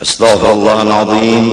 استغفر الله العظيم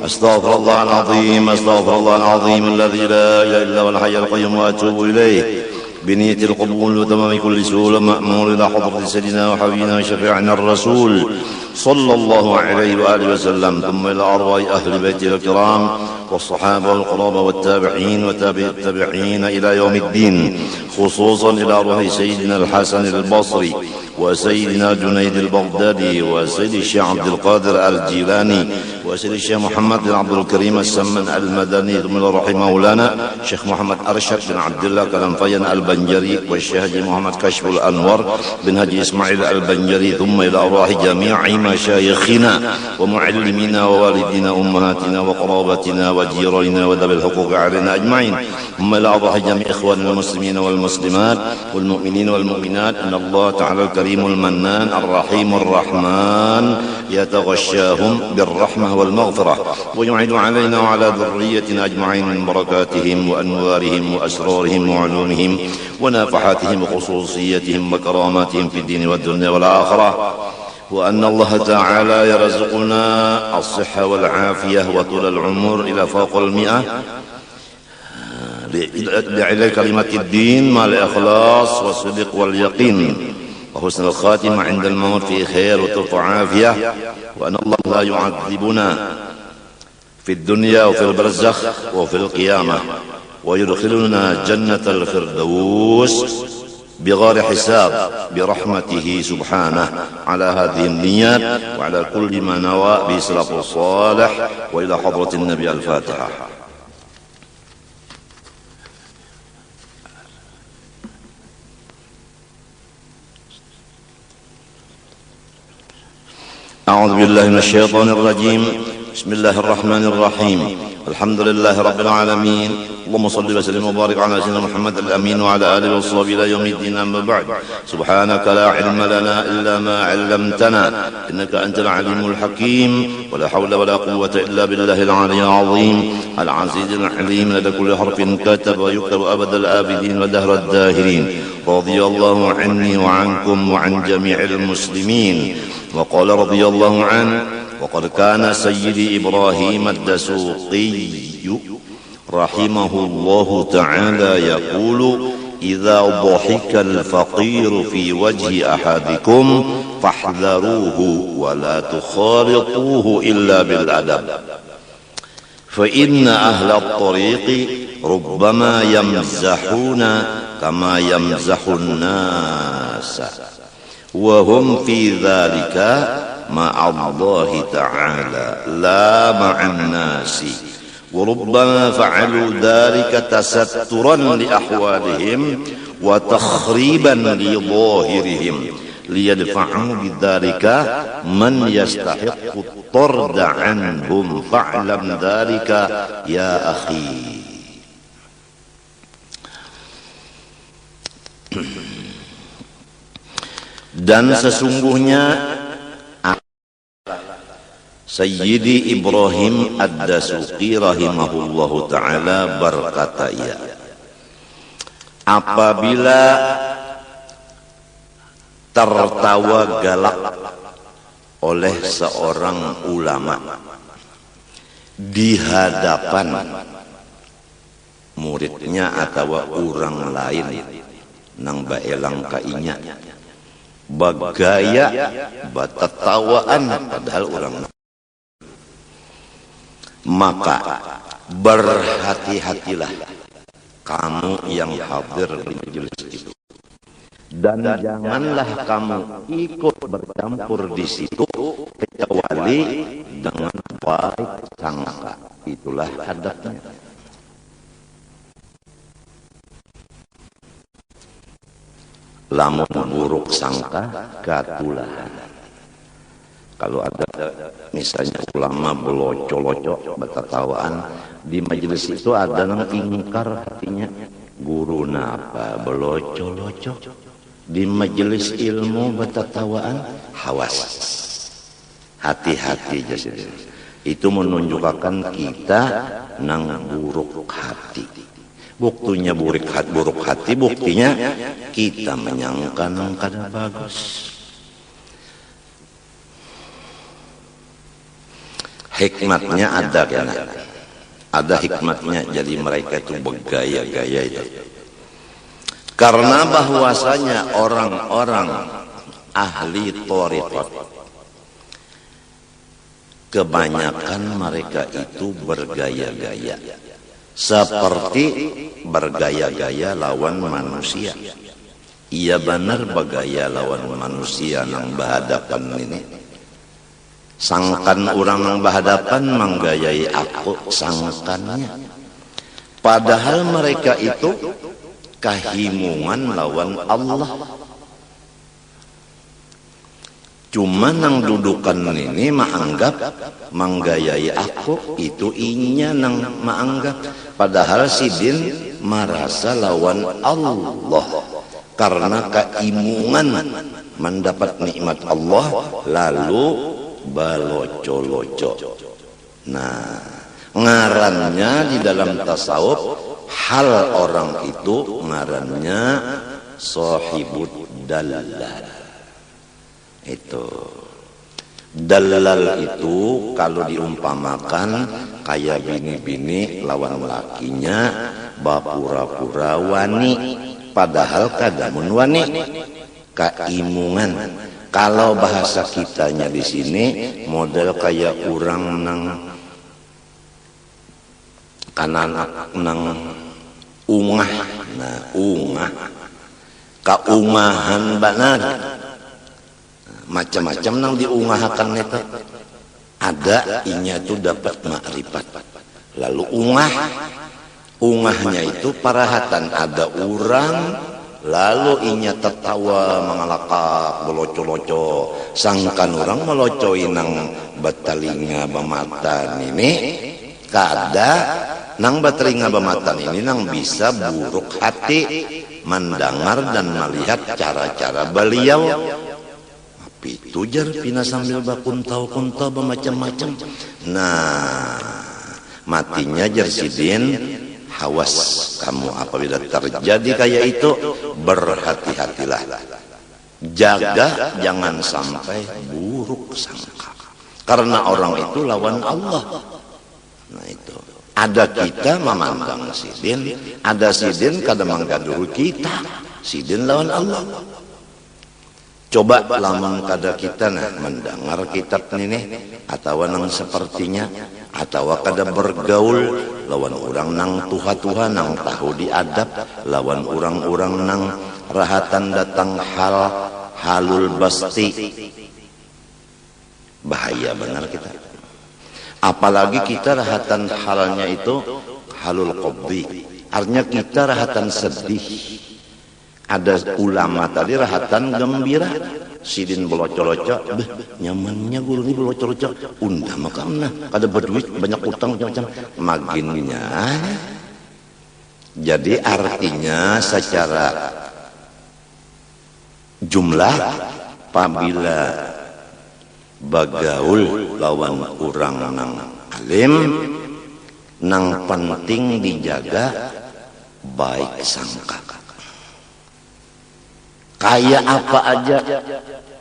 استغفر الله العظيم استغفر الله العظيم الذي لا اله الا هو الحي القيوم واتوب اليه بنية القبول وتمام كل سهولة مأمور إلى حضرة سيدنا وحبيبنا وشفيعنا الرسول صلى الله عليه وآله وسلم، ثم إلى أرواح أهل بيته الكرام والصحابة والقرابة والتابعين وتابع التابعين إلى يوم الدين، خصوصا إلى أرواح سيدنا الحسن البصري وسيدنا جنيد البغدادي وسيد الشيخ عبد القادر الجيلاني وسيد الشيخ محمد بن عبد الكريم السمن المدني، ثم إلى روح مولانا الشيخ محمد أرشد بن عبد الله كلنفيان البنجري والشيخ حجي محمد كشف الأنور بن حجي إسماعيل البنجري، ثم إلى أرواح جميع مشايخنا ومعلمينا ووالدينا أمهاتنا وقرابتنا وجيراننا وذوي الحقوق علينا أجمعين، ثم إلى أرواح جميع إخواننا المسلمين والمسلمات والمؤمنين والمؤمنات، أن الله تعالى الكريم المنان الرحيم الرحمن يتغشاهم بالرحمة والمغفرة ويعيد علينا وعلى ذريتنا أجمعين من بركاتهم وأنوارهم وأسرارهم وعلومهم ونافحاتهم وخصوصيتهم وكراماتهم في الدين والدنيا والآخرة، وأن الله تعالى يرزقنا الصحة والعافية وطول العمر إلى فوق 100 لعلى كلمة الدين مع الإخلاص والصدق واليقين وحسن الخاتمة عند الموت في خير وترك عافية، وأن الله لا يعذبنا في الدنيا وفي البرزخ وفي القيامة، ويدخلنا جنة الفردوس بغير حساب برحمته سبحانه، على هذه النيات وعلى كل ما نوى به السلف الصالح، وإلى حضرة النبي الفاتحة. أعوذ بالله من الشيطان الرجيم. بسم الله الرحمن الرحيم. الحمد لله رب العالمين، اللهم صل وسلم وبارك على سيدنا محمد الأمين وعلى آله وصحبه إلى يوم الدين، أما بعد. سبحانك لا علم لنا إلا ما علمتنا إنك أنت العليم الحكيم، ولا حول ولا قوة إلا بالله العلي العظيم العزيز الحليم، لدى كل حرف كتب ويكتب أبد الآبدين ودهر الداهرين. رضي الله عني وعنكم وعن جميع المسلمين. وقال رضي الله عنه: وقد كان سيدي إبراهيم الدسوقي رحمه الله تعالى يقول: إذا ضحك الفقير في وجه أحدكم فاحذروه ولا تخالطوه إلا بالأدب، فإن أهل الطريق ربما يمزحون كما يمزح الناس وهم في ذلك مع الله تعالى لا مع الناس، وربما فعلوا ذلك تسترا لأحوالهم وتخريبا لظاهرهم ليدفعوا بذلك من يستحق الطرد عنهم، فاعلم ذلك يا أخي. Dan sesungguhnya Sayyidi Ibrahim Ad-Dasuqi rahimahullahu ta'ala berkata, ya, apabila tertawa galak oleh seorang ulama di hadapan muridnya atau orang lain nang baelang kainya, bagaya batatawaan padahal orang, maka berhati-hatilah kamu yang hadir di majelis itu, dan janganlah kamu ikut bercampur di situ kecuali dengan baik sangka. Itulah hadapnya. Lamun buruk sangka katulahan. Kalau ada misalnya ulama belocok-locok bertatawaan di majelis itu, ada yang ingkar hatinya, guru napa belocok-locok di majelis ilmu bertatawaan, hawas. Hati-hati aja. Itu menunjukkan kita nang buruk hati. Buktinya buruk hati, buktinya kita menyangka nang kada bagus. hikmatnya ada kan? Ada hikmatnya, jadi mereka itu bergaya-gaya itu. Karena bahwasanya orang-orang ahli thariqat kebanyakan mereka itu bergaya-gaya, seperti bergaya-gaya lawan manusia. Iya benar bergaya lawan manusia nang berhadapan ini. Sangkan orang nang berhadapan menggayai aku sangkannya. Padahal mereka itu kahimungan lawan Allah. Cuma nang dudukan ini menganggap menggayai aku itu inya nang menganggap. Padahal sidin merasa lawan Allah karena keimungan mendapat nikmat Allah lalu baloco-loco. Nah, ngarannya di dalam tasawuf hal orang itu ngarannya sahibud dalal. Itu dalal itu kalau diumpamakan kayak bini-bini lawan lakinya bapura-pura wani, padahal kadamun wani, keimungan. Kalau bahasa kitanya di sini model kayak orang nang kanan nang ungah, nah ungah, kaungahan banar. Macam-macam nang diungahakan itu ada inya itu dapat makrifat. Lalu ungahnya itu parahatan, ada orang lalu inya tertawa mengalakak beloco-loco, sangkan orang melocoi nang batalinga bamatan ini kada nang batalinga bamatan ini nang bisa buruk hati mendengar dan melihat cara-cara beliau. Itu jar pina sambil bakuntau-kuntau bermacam-macam. Nah, matinya jar sidin, hawas kamu apabila terjadi kayak itu berhati-hatilah. Jaga jangan sampai buruk sangka. Karena orang itu lawan Allah. Nah itu. Ada kita memandang sidin, ada sidin kadang menggaduh kita. Sidin lawan Allah. Coba lamun kada kita nah mendengar kitab ini atau nang sepertinya atau kada bergaul lawan orang nang tuha-tuha nang tahu diadab lawan orang-orang nang rahatan datang halul basti, bahaya benar kita. Apalagi kita rahatan halnya itu halul qabdi, artinya kita rahatan sedih. Ada ulama tadi rahatan gembira, sidin beloco-loco, nyamannya guru ini beloco-loco, undah makamna, ada berduit banyak utang macam-macam, maginnya. Jadi artinya secara jumlah, apabila bagaul lawan orang nang alim, nang penting dijaga baik sangka. Kayak apa aja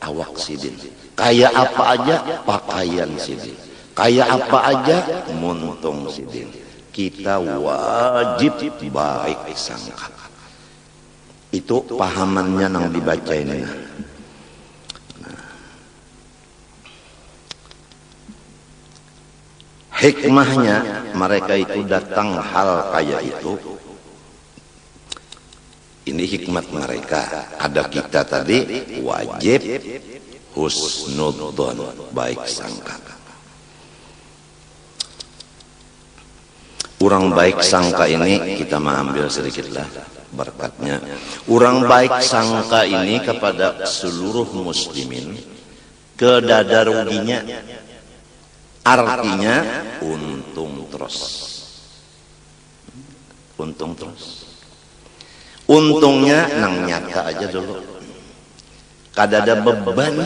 awak sidin, kayak apa aja pakaian sidin, kayak apa aja muntung sidin. Kita wajib baik sangka. Itu pahamannya nang dibaca ini. Hikmahnya mereka itu datang hal kayak itu. Ini hikmat mereka. Ada kita tadi wajib husnudzon, baik sangka. Orang baik sangka ini kita mengambil sedikitlah berkatnya. Orang baik sangka ini kepada seluruh muslimin kedada ruginya, artinya untung terus. Untung terus. Untungnya nang nyata aja dulu. Kada ada beban.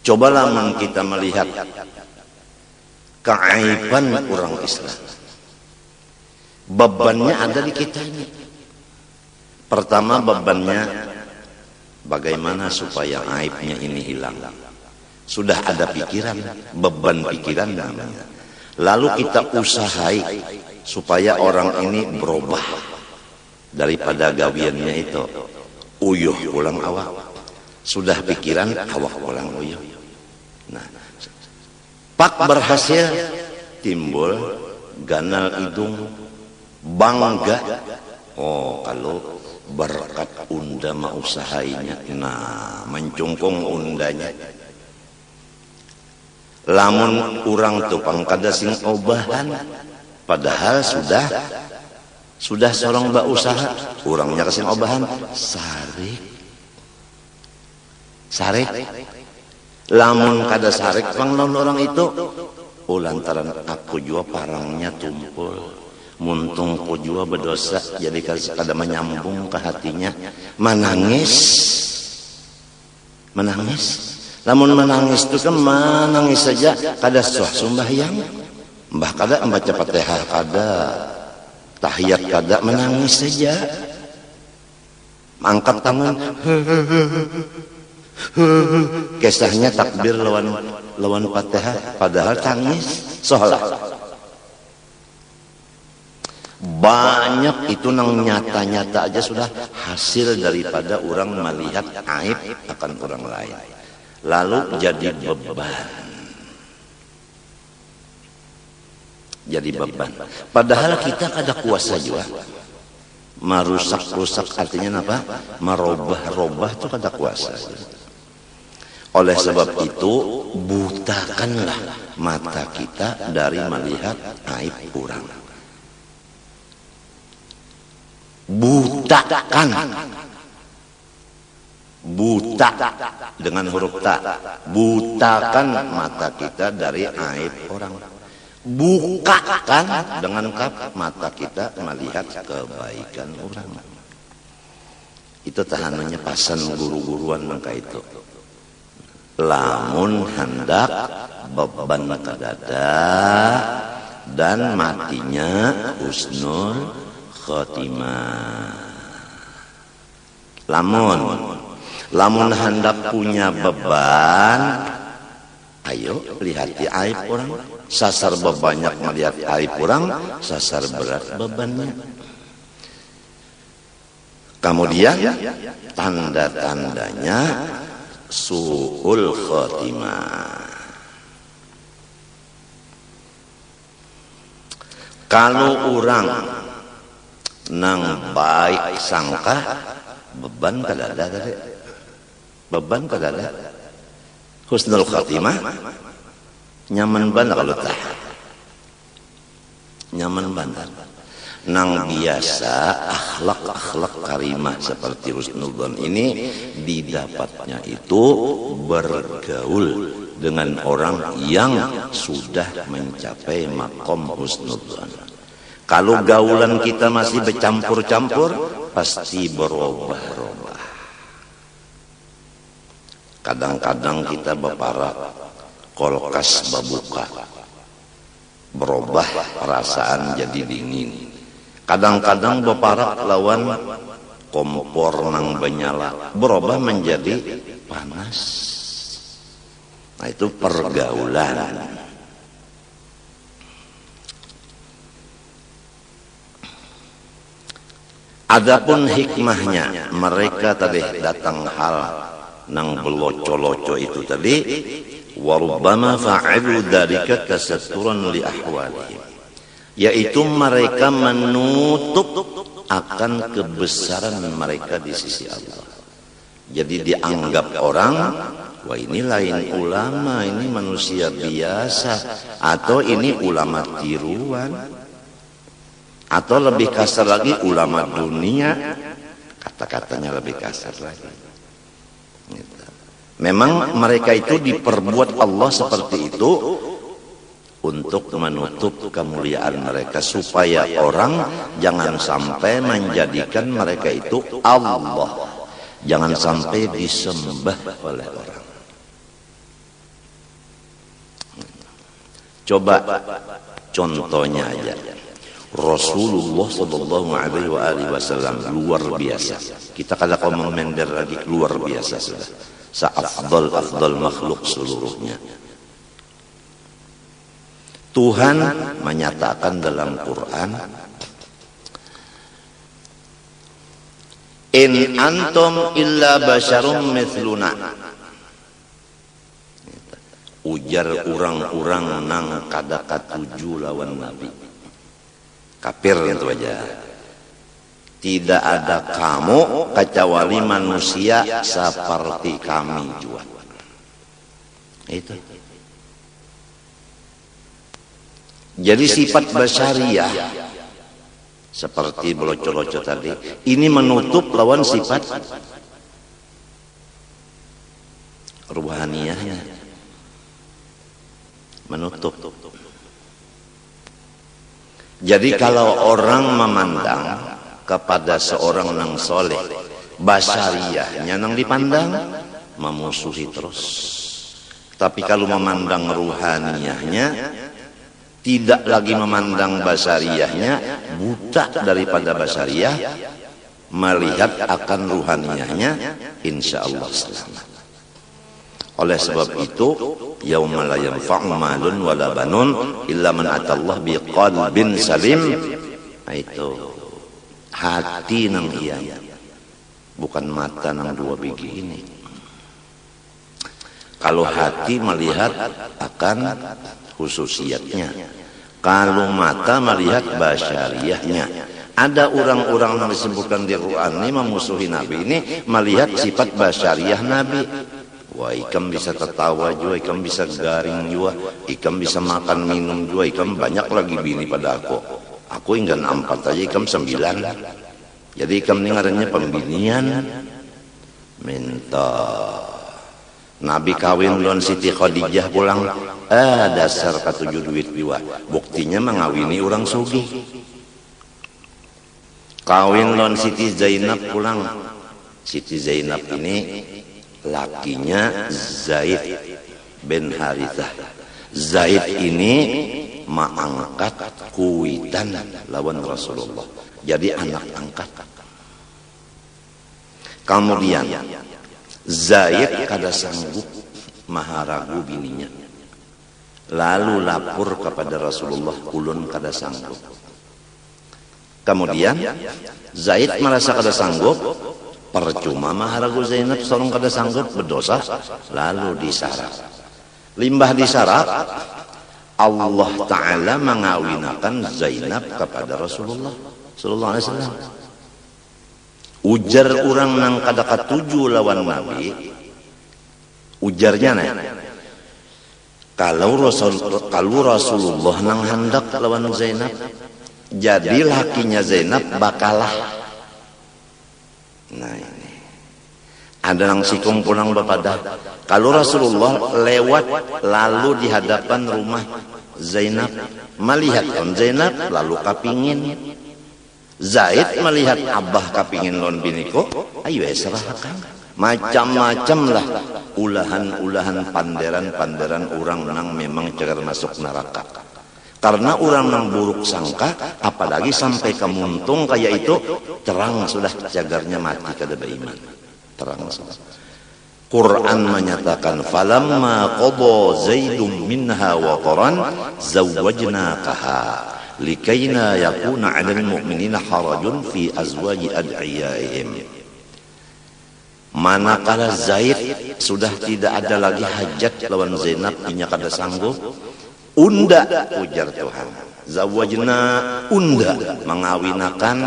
Cobalah kita melihat keaiban orang Islam. Bebannya ada di kita ini. Pertama bebannya bagaimana supaya aibnya ini hilang. Sudah ada pikiran, beban pikiran namanya. Lalu kita usahai supaya orang ini berubah daripada gawiannya itu uyuh pulang awak. Sudah pikiran awak pulang uyuh. Nah, pak berhasil, timbul ganal hidung, bangga. Oh, kalau berkat unda mah usahainya, nah mencungkung undanya. Lamun urang tuh pangkada sing obahan, padahal sudah seorang mbak usaha, urangnya kasing obahan, sarik. Lamun kada sarik pang lamun orang itu, lantaran aku jua parangnya tumpul, muntung ku jua berdosa, jadi kada menyambung ke hatinya, menangis. Lamun menangis itu kan menangis saja, kada sah sembahyang, mbah kada membaca Fatihah kada, tahiyat kada, menangis saja, angkat tangan, kisahnya takbir lawan Fatihah, padahal tangis, sholat. Banyak itu nang nyata-nyata aja sudah hasil daripada orang melihat aib akan orang lain. Lalu jadi beban. Padahal kita ada kuasa juga. Merusak-rusak artinya apa? Merubah-rubah itu ada kuasa. Oleh sebab itu, butakanlah mata kita dari melihat aib orang. Butakan. Buta dengan huruf ta, butakan mata kita dari aib orang. Bukakan dengan kaf mata kita melihat kebaikan orang. Itu tahanannya pasan guru-guruan maka itu. Lamun hendak beban kadada dan matinya husnul khotimah. Lamun hendak punya beban, ayo lihati aib orang. Sasar bebanyak melihat aib orang, sasar berat bebannya. Kemudian tanda-tandanya su'ul khotimah. Kalau orang nang baik sangka, beban kada ada tadi. Beban kada ada. Husnul khatimah nyaman banget kalau tah. Nyaman banget. Nang biasa akhlak karimah seperti husnudzon ini didapatnya itu bergaul dengan orang yang sudah mencapai makom husnudzon. Kalau gaulan kita masih bercampur-campur, pasti berubah-ubah. Kadang-kadang kita bepara kolkas babuka, berubah perasaan jadi dingin. Kadang-kadang bepara lawan kompor nang benyala, berubah menjadi panas. Nah itu pergaulan. Adapun hikmahnya, mereka tadi datang hal nang beloco-loco itu tadi, warubbama fa'alu dzalika tasatturan li ahwalihim, yaitu mereka menutup akan kebesaran mereka di sisi Allah. Jadi dianggap orang, wah ini lain ulama, ini manusia biasa, atau ini ulama tiruan, atau lebih kasar lagi ulama dunia, kata-katanya lebih kasar lagi. Memang mereka itu diperbuat Allah seperti itu untuk menutup kemuliaan mereka, supaya orang jangan sampai menjadikan mereka itu Allah, jangan sampai disembah oleh orang. Coba contohnya aja, Rasulullah Sallallahu Alaihi Wasallam luar biasa. Kita kada ngomong mender lagi, luar biasa sudah. Seafdal makhluk seluruhnya. Tuhan menyatakan dalam Quran, in antum illa basyarum mithluna. Ujar orang-orang nang kada katuju lawan Nabi. Kafir itu aja. Tidak ada kamu kecuali manusia seperti kami juga. Itu. Jadi sifat basyariah seperti boloco-loco tadi, ini menutup lawan sifat ruhaniyahnya. Menutup. Jadi kalau orang memandang kepada seorang nang soleh, basyariahnya nang dipandang memusuhi terus. Tapi kalau memandang ruhaniyahnya, tidak lagi memandang basyariahnya, buta daripada basyariah, melihat akan ruhaniyahnya, insya Allah selamat. Oleh sebab itu, yauma la yanfa'u malun wala banun illa man atallah biqalbin salim. Itu hati nang iya, bukan mata nang dua biji ini. Kalau hati melihat akan khususiyatnya, kalau mata melihat basyariahnya. Ada orang-orang yang disebutkan di Quran ini memusuhi Nabi ini melihat sifat basyariah Nabi. Wah, ikam bisa tertawa juga, ikam bisa garing juga, ikam bisa makan minum juga, ikam banyak lagi bini pada aku. Aku ingin 4 aja, ikam 9. Jadi ikam ini ngarannya pembinian. Minta Nabi kawin lawan Siti Khadijah pulang, dasar katujuh duit biwa. Buktinya mengawini orang sugih. Kawin lawan Siti Zainab pulang. Siti Zainab ini lakinya Zaid bin Harithah. Zaid ini mengangkat kuitan lawan Rasulullah. Jadi anak angkat. Kemudian Zaid kada sanggup maharagu bininya. Lalu lapor kepada Rasulullah, ulun kada sanggup. Kemudian Zaid merasa kada sanggup, percuma maharagu Zainab, seorang kada sanggup, berdosa. Lalu disyarat. Limbah disyarat, Allah Ta'ala mengawinakan Zainab kepada Rasulullah Sallallahu Alaihi Wasallam. Ujar orang nang kada katuju lawan Nabi, ujarnya nih, kalau Rasulullah nang hendak lawan Zainab, jadi lakinya Zainab bakalah. Nah ini ada nang sikung pulang bapada, kalau Rasulullah lewat lalu di hadapan rumah Zainab, melihat Zainab lalu kapingin. Zaid melihat abah kapingin lon biniko, ayo serahkan. Macam-macam lah ulahan-ulahan panderan-panderan orang nang memang cegar masuk neraka. Karena orang nang buruk sangka, apalagi sampai ke muntung kayak itu, terang sudah cagarnya mati kada beriman. Terang sudah. Quran menyatakan, falamma qada Zaidum minha wataran zawwajnakaha likaina yakuna 'alal mu'minina harajun fi azwaji ad'iyaihim. Manakala Zaid sudah tidak ada lagi hajat lawan Zainab, inya kada sanggup, unda ujar Tuhan, zawajna unda mengawinakan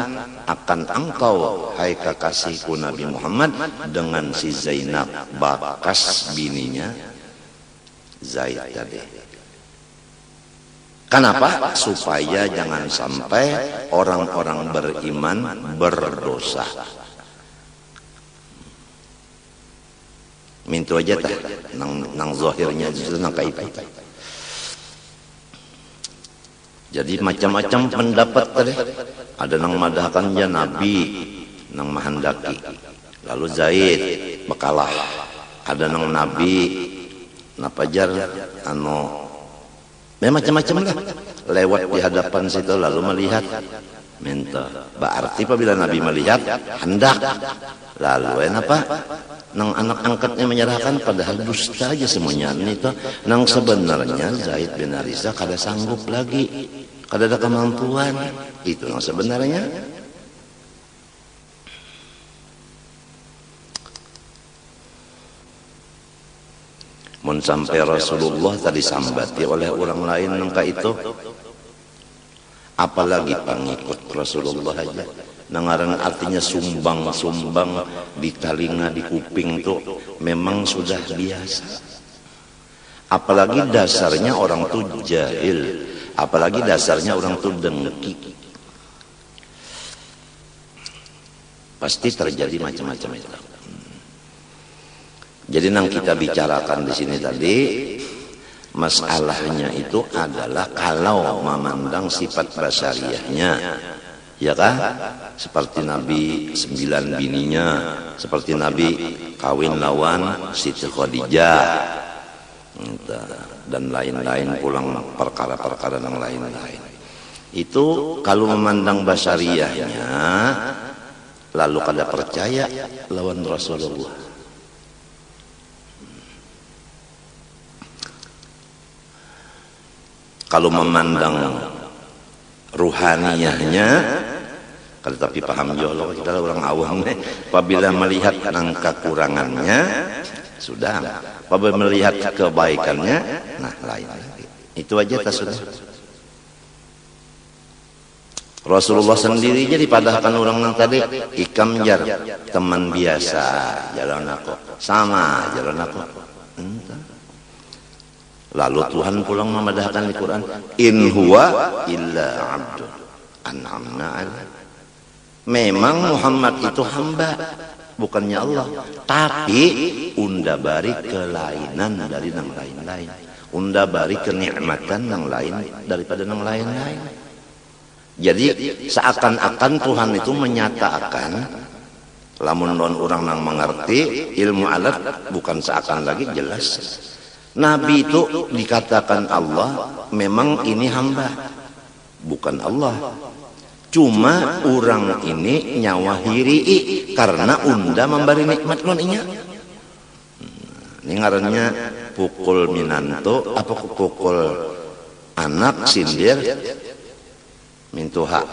akan engkau hai kekasihku Nabi Muhammad dengan si Zainab, bakas bininya Zaid tadi. Kenapa? Supaya jangan sampai orang-orang beriman berdosa. Mintu aja tah nang zahirnya justru nang kaitu. Jadi macam-macam pendapat tadi. Ada nang madahkan ya Nabi nang mahandaki. Lalu Zaid bakalah. Ada nang Nabi napajar macam-macam lah. Lewat di hadapan situ lalu melihat minta. Berarti apabila Nabi melihat hendak. Lalu apa? nang anak angkatnya menyerahkan, padahal dusta aja semuanya. Itu nang sebenarnya Zaid bin Harithah kada sanggup lagi, kada ada kemampuan. Itu nang sebenarnya. Mun sampai Rasulullah tadi sambati oleh orang lain nangka itu, apalagi pengikut Rasulullah aja. Nangaran artinya sumbang di telinga, di kuping tuh memang sudah biasa. Apalagi dasarnya orang tuh jahil, apalagi dasarnya orang tuh dengki. Pasti terjadi macam-macam itu. Jadi yang kita bicarakan di sini tadi, masalahnya itu adalah kalau memandang sifat basyariahnya, ya kan? Seperti Nabi 9 bininya, seperti Nabi kawin lawan Siti Khadijah, dan lain-lain, pulang perkara-perkara yang lain-lain. Itu kalau memandang basyariahnya, lalu kada percaya lawan Rasulullah. Kalau memandang ruhaniyahnya, tapi paham jolo kita orang awam, apabila melihat kekurangannya sudah, apabila melihat kebaikannya, nah lain lagi. Itu aja tak sudah. Rasulullah sendiri jadi padahkan orang yang tadi ikam jar teman biasa jalan aku sama jalan aku. Lalu Tuhan pulang memadahkan di Quran, in huwa illa abdun an'amna alaihi. Memang Muhammad itu hamba, bukannya Allah, tapi unda bari kelainan dari yang lain-lain, unda bari kenikmatan yang lain daripada yang lain-lain. Jadi seakan-akan Tuhan itu menyatakan, lamun orang yang mengerti ilmu alat, bukan seakan lagi jelas. Nabi itu dikatakan Allah, memang ini hamba, bukan Allah. Cuma orang ini nyawa hirii karena unda memberi nikmat noninya. Ini ngarannya pukul minanto, apa pukul anak sindir mintuha.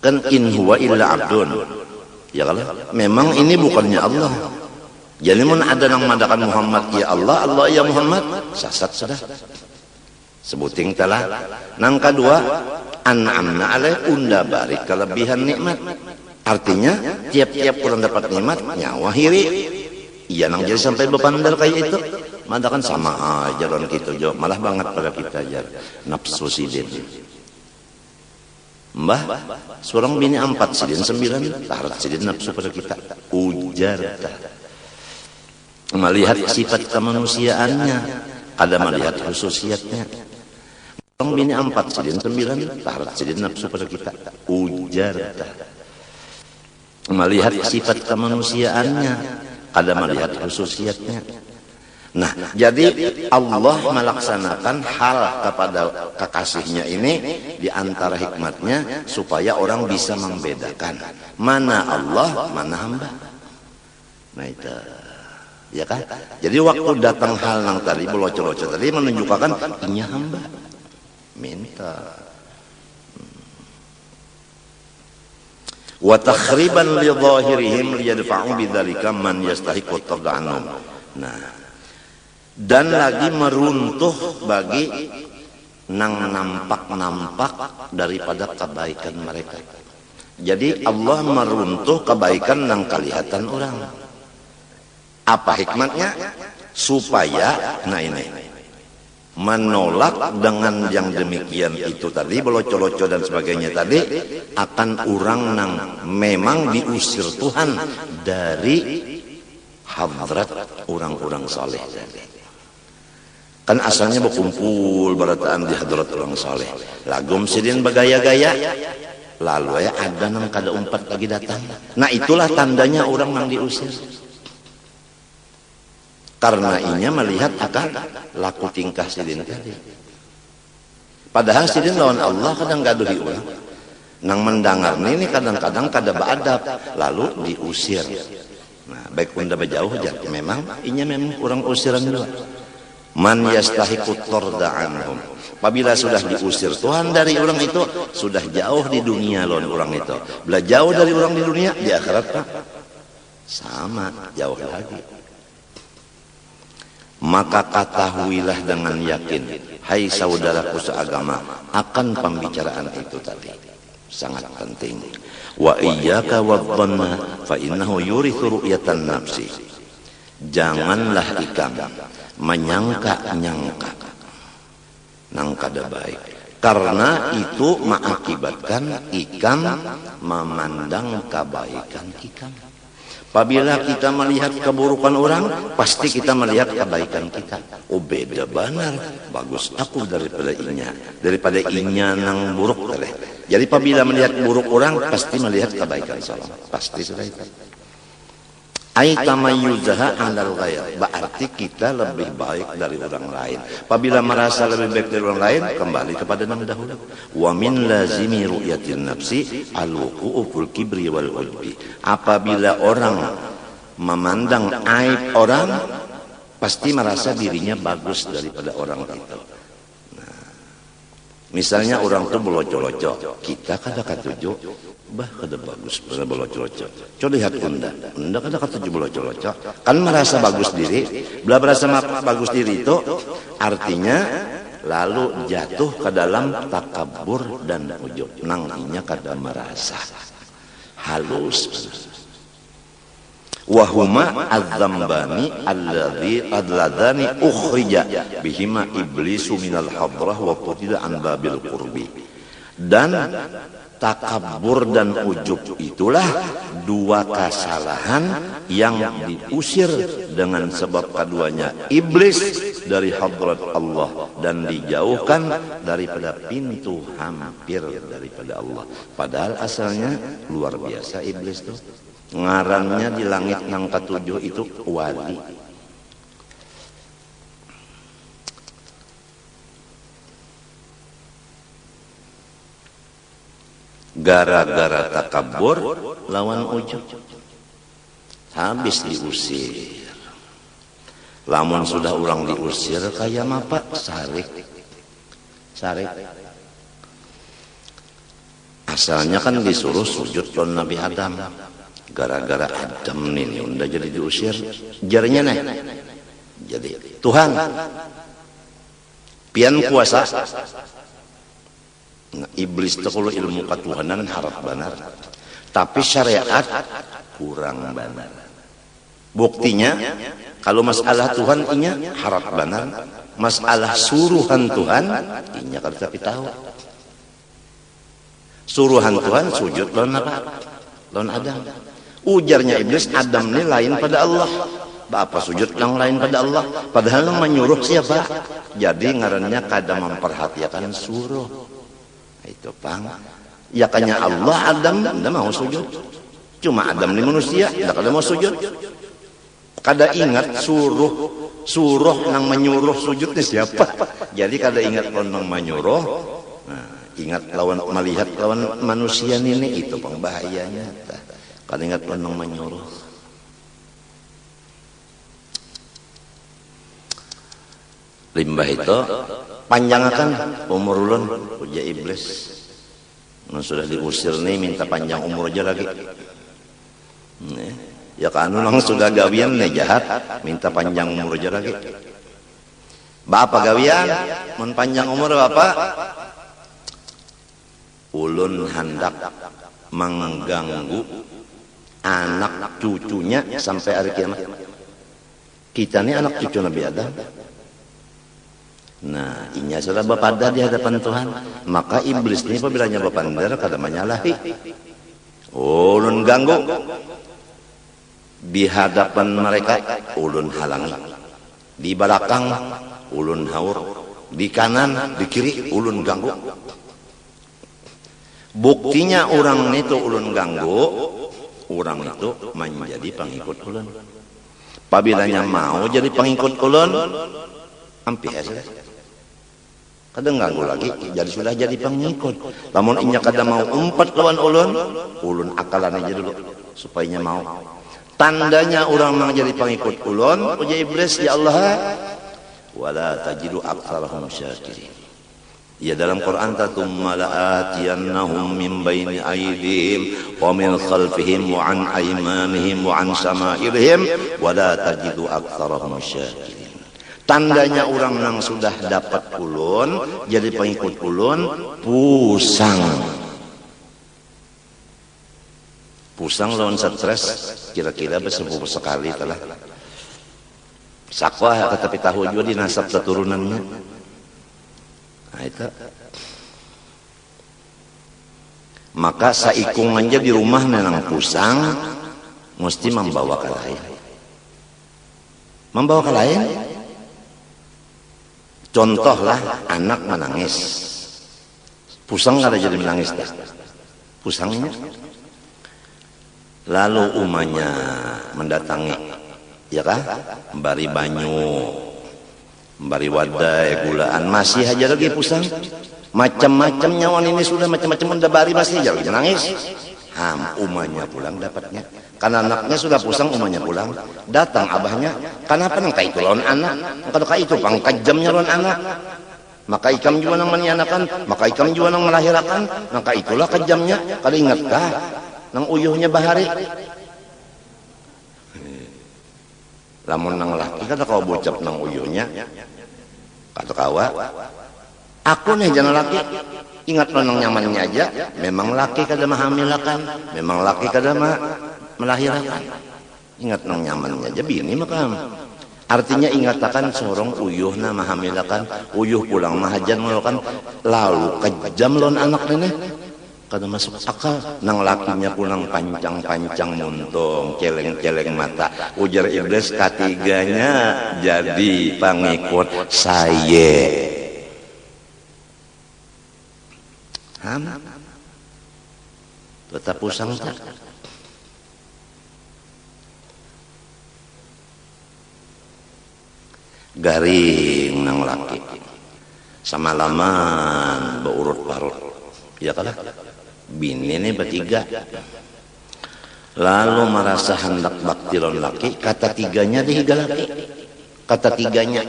Kan in huwa illa abdun. Ya kalau memang ini bukannya Allah. Jadi mun ada yang mengatakan Muhammad ya Allah, Allah ya Muhammad, sasat sudah. Sebuting telah. Nang kedua, an'amna alaih, unda barik kelebihan nikmat. Artinya tiap-tiap orang dapat nikmat nyawa hiri. Iya nang jadi sampai bepandar kayak itu. Madakan sama aja orang kita jo, malah banget pada kita aja nafsu sidin. Mbah, seorang bini 4 sidin 9, tarat sidin nafsu pada kita. Ujar melihat sifat kemanusiaannya, ada melihat khususiatnya. Seorang bini 4 sidin 9, tarat sidin nafsu pada kita. Ujar melihat sifat kemanusiaannya, ada melihat khususiatnya. Nah, jadi Allah melaksanakan hal kepada kekasihnya ini di antara hikmatnya supaya orang bisa membedakan mana Allah, mana hamba. Nah itu, ya kan? Jadi waktu datang hal yang tadi belocor-locor tadi menunjukkan ini hamba. Minta. Wa takhriban li dhahirihim liyadfa'u bidzalika man yastahiqu tad'anum. Nah, dan lagi meruntuh bagi nang nampak-nampak daripada kebaikan mereka. Jadi Allah meruntuh kebaikan nang kelihatan orang. Apa hikmatnya? Supaya nah ini menolak dengan yang demikian itu tadi, belocor-locor dan sebagainya tadi, akan orang nang memang diusir Tuhan dari hadrat orang-orang saleh tadi. Kan asalnya berkumpul berataan di hadrat orang saleh. Lagum sidin bergaya-gaya, lalu ya ada nang kada umpat lagi datang. Nah itulah tandanya orang yang diusir. Karena inya melihat akan laku tingkah sidin tadi. Padahal sidin lawan Allah kadang gaduhi orang. Nang mendengar ini kadang-kadang kada beadab, lalu diusir. Nah, baik unda berjauh jadi memang orang usiran juga. Man yastahiqut tarda anhum. Apabila sudah diusir Tuhan dari orang itu, sudah jauh di dunia loh orang itu. Bila jauh dari orang di dunia, di akhirat Pak, sama jauh lagi. Maka ketahuilah dengan yakin, hai saudaraku seagama, akan pembicaraan itu tadi. Sangat penting. Wa iyyaka wadhanna fa innahu yurithu ru'yatan nafsi. Janganlah ikam menyangka-nyangka nang kada baik, karena itu mengakibatkan ikam memandang kebaikan ikam. Apabila kita melihat keburukan orang, pasti kita melihat kebaikan kita. Oh beda benar, bagus aku daripada inya nang buruk tadi. Jadi apabila melihat buruk orang, pasti melihat kebaikan seorang. Pasti sudah itu. Ai tamayyuzaha 'alal ghair, berarti kita lebih baik dari orang lain. Apabila merasa lebih baik dari orang lain, kembali kepada yang dahulu. Wa min lazimi ru'yatin nafsi al-wuqu'u fil kibri wal ujbi. Apabila orang memandang aib orang, pasti merasa dirinya bagus daripada orang itu. Nah, misalnya orang itu belocok-locok, kita kada katuju, bah kada bagus pada belocok-locok. Coba lihat unda kada katuju belocok-locok, kan merasa bagus diri. Bila merasa bagus diri itu artinya lalu jatuh ke dalam takabur dan ujub. Nangnya kada merasa halus. Wahuma adzambani alladzani ukhrija bihima iblisu minal hadrah wa qutila an babil qurbi. Dan takabur dan ujub itulah dua kesalahan yang diusir dengan sebab keduanya iblis dari hadrat Allah dan dijauhkan daripada pintu hampir daripada Allah. Padahal asalnya luar biasa iblis itu. Ngarannya di langit yang ketujuh itu wali. Gara-gara takabur lawan ujub habis diusir. Lamun sudah orang diusir kayak apa? Sarik. Asalnya kan disuruh sujud ke Nabi Adam. Gara-gara Adam ini udah jadi diusir. Jarinya nih. Jadi Tuhan pian kuasa. Nah, iblis itu kalau ilmu ketuhanan harap benar, tapi syariat kurang benar. Buktinya kalau masalah Tuhan inya harap benar, masalah suruhan Tuhan inya kada tapi tahu. Suruhan Tuhan sujud lawan apa? Lawan Adam. Ujarnya iblis, Adam ini lain pada Allah. Apa sujud yang lain pada Allah? Padahal yang menyuruh siapa? Jadi ngarannya kada memperhatikan suruh. Itu pang ya kanya Allah Adam tidak mau sujud, cuma Adam ini manusia tidak kada mau sujud, kada ingat suruh nang menyuruh sujudnya siapa. Jadi kada ingat nang menyuruh. Nah, ingat lawan melihat lawan manusia ini itu pang bahayanya. Kada ingat nang menyuruh. Limbah itu panjangkan umur ulun uja iblis. Nah, sudah diusir nih minta panjang umur aja lagi. Nih, ya kan nang sudah gawian nih jahat minta panjang umur aja lagi. Bapak gawian mun panjang umur bapak ulun hendak mengganggu anak cucunya sampai hari kiamat. Kita nih anak cucu Nabi Adam. Nah, inya sudah bapada di hadapan Tuhan. Maka iblis ini apabila bapandar kada menyalahi. Ulun ganggu di hadapan mereka, ulun halangi. Di belakang ulun haur, di kanan, di kiri ulun ganggu. Buktinya orang itu ulun ganggu, orang itu menjadi pengikut ulun. Apabila mau jadi pengikut ulun, ampih aja. Kadang ganggu lagi, jadi sudah jadi pengikut. Lamun inya kada mau umpat lawan ulun akalan aja dulu supaya mau. Tandanya orang mang jadi pengikut ulun, uji iblis ya Allah, wala tajidu aktsarahum syakirin. Ya dalam Quran tatumma la'atiyannahum min baini aydihim wa min khalfihim wa an aymanihim wa an sama'irihim wala tajidu aktsarahum syakirin. Tandanya orang yang sudah dapat ulun, jadi pengikut ulun, pusang. Pusang lawan stres, kira-kira bersepupu sekali telah. Sakwah tapi tahu juga dinasab keturunannya. Nah itu. Maka saikung aja di rumah nenang pusang, mesti membawa ke lain. Membawa ke lain. Contohlah anak menangis, pusang nggak ada jadi menangis dah, pusangnya. Lalu umanya mendatangi, ya kah? Memberi banyu, memberi wadai, gulaan, masih aja lagi pusang. Macam-macam nyawan ini sudah macam-macam udah bari masih aja lagi menangis. Umanya pulang dapatnya. Karena anaknya sudah pusang, umanya pulang. Datang abahnya, kenapa nang itu lawan anak? Kalau itu pangkajamnya lawan anak. Maka ikam juga nang manianakan, maka ikam juga nang melahirakan, maka itulah kejamnya. Kalau ingatkah nang uyuhnya bahari? Lamun nang laki kata kau bocap nang uyuhnya, kata kawa, aku nih jangan laki. Ingat nang nyamannya aja, memang laki kada mahamilakan, memang laki kada melahirkan. Ingat nang nyamannya aja bini makam. Artinya ingatakan seorang uyuh na mahamilakan, uyuh pulang mahajan melakukan lalu kejam lon anak nenek. Kada masuk akal. Nang lakinya pulang pancang-pancang muntung, celeng-celeng mata. Ujar iblis ketiganya jadi pengikut saya. Tetap pusang tak? Garing nang laki samalaman beurut parut, ya kalah bini ini bertiga. Lalu merasa hendak baktilon laki, kata tiganya dihiga laki, kata tiganya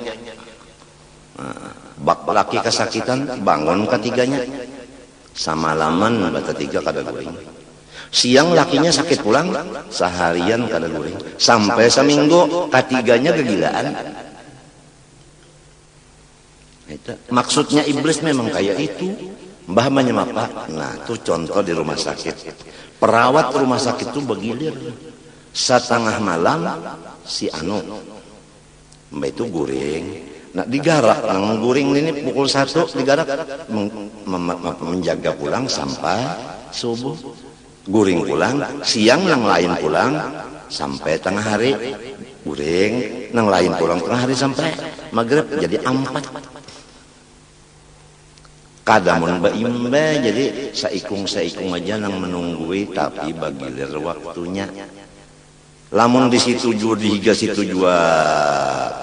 bak laki kesakitan, bangun ketiganya. Samalaman bata tiga kada guring. Siang lakinya sakit pulang, seharian kada guring. Sampai seminggu ketiganya kegilaan. Itu. Maksudnya iblis memang kayak itu. Mbah menyemapa. Nah, itu contoh di rumah sakit. Perawat rumah sakit itu begilir. Setengah malam si anu mbah itu guring. Nah digarak, nang guring ini pukul 1 digarak menjaga pulang sampai subuh. Guring pulang, siang nang lain pulang sampai tengah hari. Guring, nang lain pulang tengah hari sampai maghrib jadi 4. Kadamun baimba jadi saikung aja nang menunggui tapi bagilir waktunya. Lamun di situ jua dihiga situ jua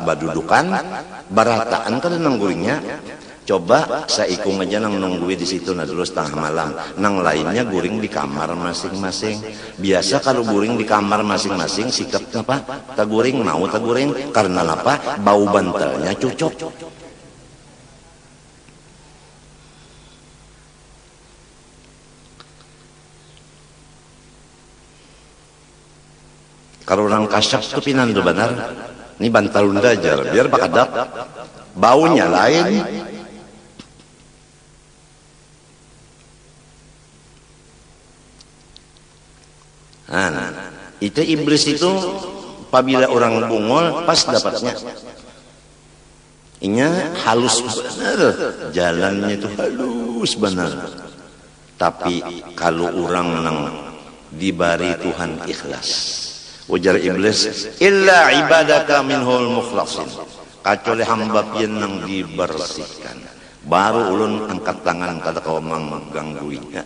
badudukan barataan kan nang guringnya. Coba saikung aja nang nungguin di situ nah dulu setengah malam. Nang lainnya guring di kamar masing-masing. Biasa kalau guring di kamar masing-masing sikap apa? Taguring mau taguring karena apa? Bau bantalnya cocok. Kalau orang kasyaf itu pinandu benar. Ini bantal undajar biar bakadap. Baunya lain. Nah, itu iblis itu apabila orang bungol pas dapatnya. Inya halus benar. Jalannya itu halus benar. Tapi kalau orang nang dibari Tuhan ikhlas. Ujar iblis, illa ibadaka minhul mukhlasin. Kecuali hamba pian nang dibersihkan. Baru ulun angkat tangan kata kau menggangguinya.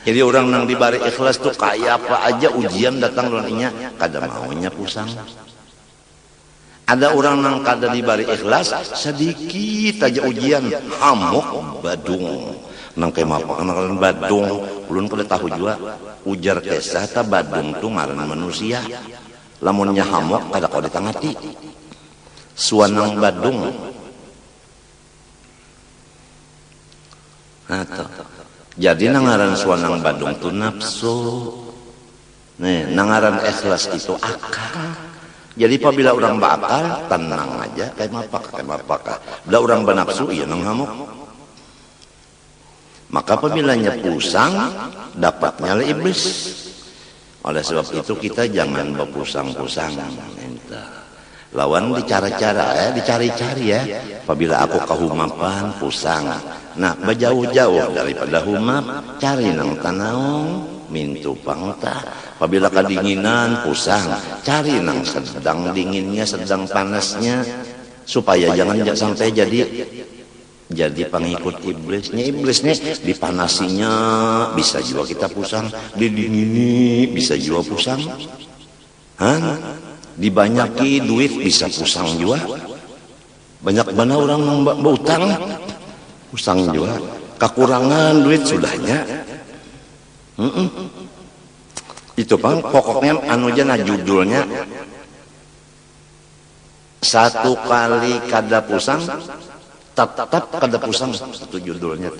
Jadi orang nang dibari ikhlas tuh kayak apa aja ujian datang ulun inya kada maunya pusang. Ada orang nang kada dibari ikhlas sedikit aja ujian hamok badung nang kemapa nang badung ulun kada tahu juga ujar kesah ta badung tu ngaran manusia lamunnya hamok kada kau ditangati suanang badung atau jadi nangaran suanang badung tu nafsu nih nangaran ikhlas itu akal. Jadi apabila orang bakal tenang aja kayak mapakah bila orang bernafsu iya nang hamok maka apabila pusang dapatnya iblis. Oleh sebab itu kita jangan berpusang-pusang lawan dicara-cara dicari-cari ya. Apabila aku kahumapan pusang nah berjauh-jauh daripada humap cari nang tanaung mintu pangtah. Apabila kedinginan pusang cari nang sedang dinginnya sedang panasnya supaya jangan sampai jadi pengikut iblisnya dipanasinya bisa juga kita pusang didingini bisa juga pusang dibanyaki duit bisa pusang juga banyak mana orang berutang pusang juga kekurangan duit sudahnya itu bang pokoknya anuja judulnya satu kali kada pusang tetap kada pusang itu judulnya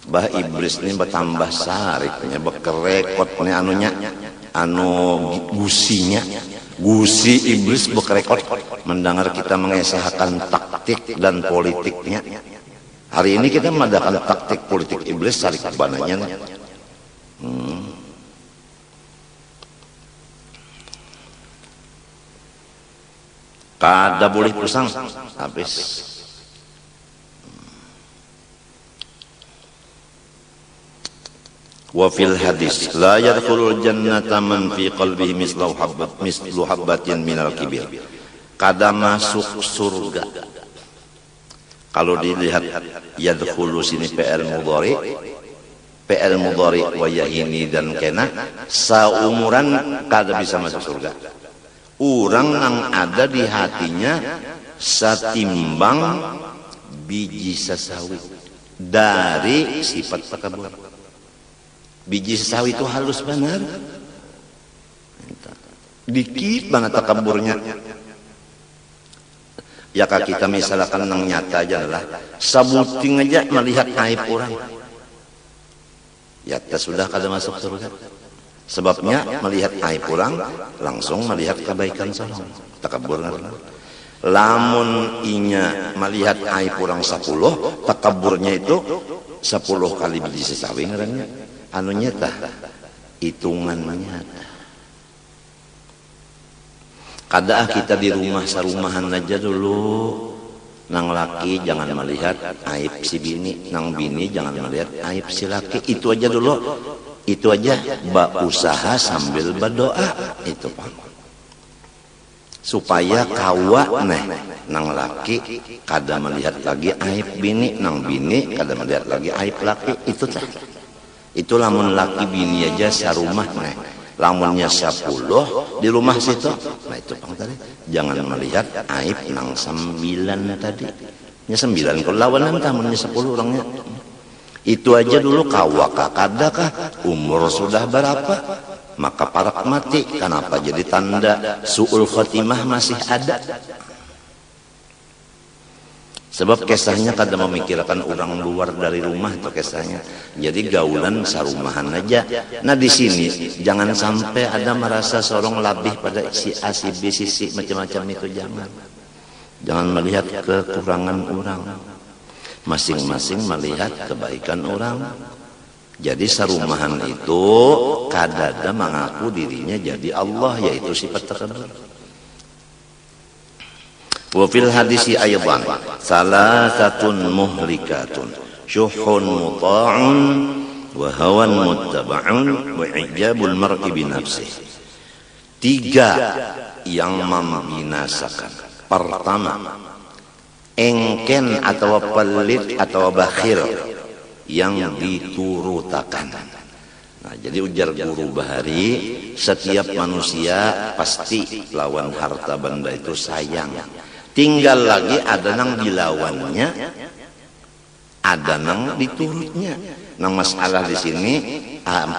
bah iblis ini bertambah sariknya bekerekotnya anunya gusi iblis bekerekot mendengar kita mengesahkan taktik dan politiknya. Hari ini kita mengadakan taktik politik iblis sarik bananya kada boleh pusang habis. Wa fil hadis la yadkhulul jannata man fi qalbihi mislu habbatin minal kibir. Kada masuk surga. Kalau dilihat yadkhulu sini PL mudhari wa yahini dan kena saumuran kada bisa masuk surga. Orang yang ada di hatinya setimbang biji sesawi dari sifat takabur. Biji sesawi itu halus benar, dikit banget takaburnya. Ya kak kita misalkan nang nyata aja lah, sabuting aja melihat aib orang, ya sudah kada masuk surga. Sebabnya melihat aib orang langsung melihat kebaikan seorang takabur. Lamun inya melihat aib orang 10 takaburnya itu 10 kali biji sesawi ngarannya anu nyata hitungan nyata. Kada kita di rumah sarumahan aja dulu nang laki jangan melihat aib si bini, nang bini jangan melihat aib si laki. Itu aja dulu. Itu aja usaha sambil berdoa itu Pak. Supaya kawa nang laki kada melihat lagi aib bini, nang bini kada melihat lagi aib laki. Itu tah. Itu lamun laki bini aja sarumah lamunnya 10 di rumah situ. Nah itu Bang tadi. Jangan melihat aib nang 9 tadi. Nya 9 kalau lawanan tamunnya 10 orangnya. Itu aja dulu kawakah kadakah umur sudah berapa maka parak mati. Kenapa jadi tanda su'ul khotimah masih ada? Sebab kisahnya kada memikirkan orang luar dari rumah itu kisahnya. Jadi gaulan sarumahan aja. Nah di sini jangan sampai ada merasa seorang lebih pada si A si B si C macam-macam itu jangan. Jangan melihat kekurangan orang. Masing-masing melihat kebaikan orang. Jadi sarumahan itu kadada mengaku dirinya jadi Allah, yaitu sifat takabur. Wa fil hadisi aydan salasatun muhlikatun syuhun muta'un wa hawan muttaba'un wa ijabul mar'i bi nafsihi. 3 yang membinasakan. Pertama, engken atau pelit atau bakhil yang diturutakan. Nah, jadi ujar guru Bahari, setiap manusia pasti lawan harta benda itu sayang. Tinggal lagi ada nang dilawannya, ada nang diturutnya. Nang masalah di sini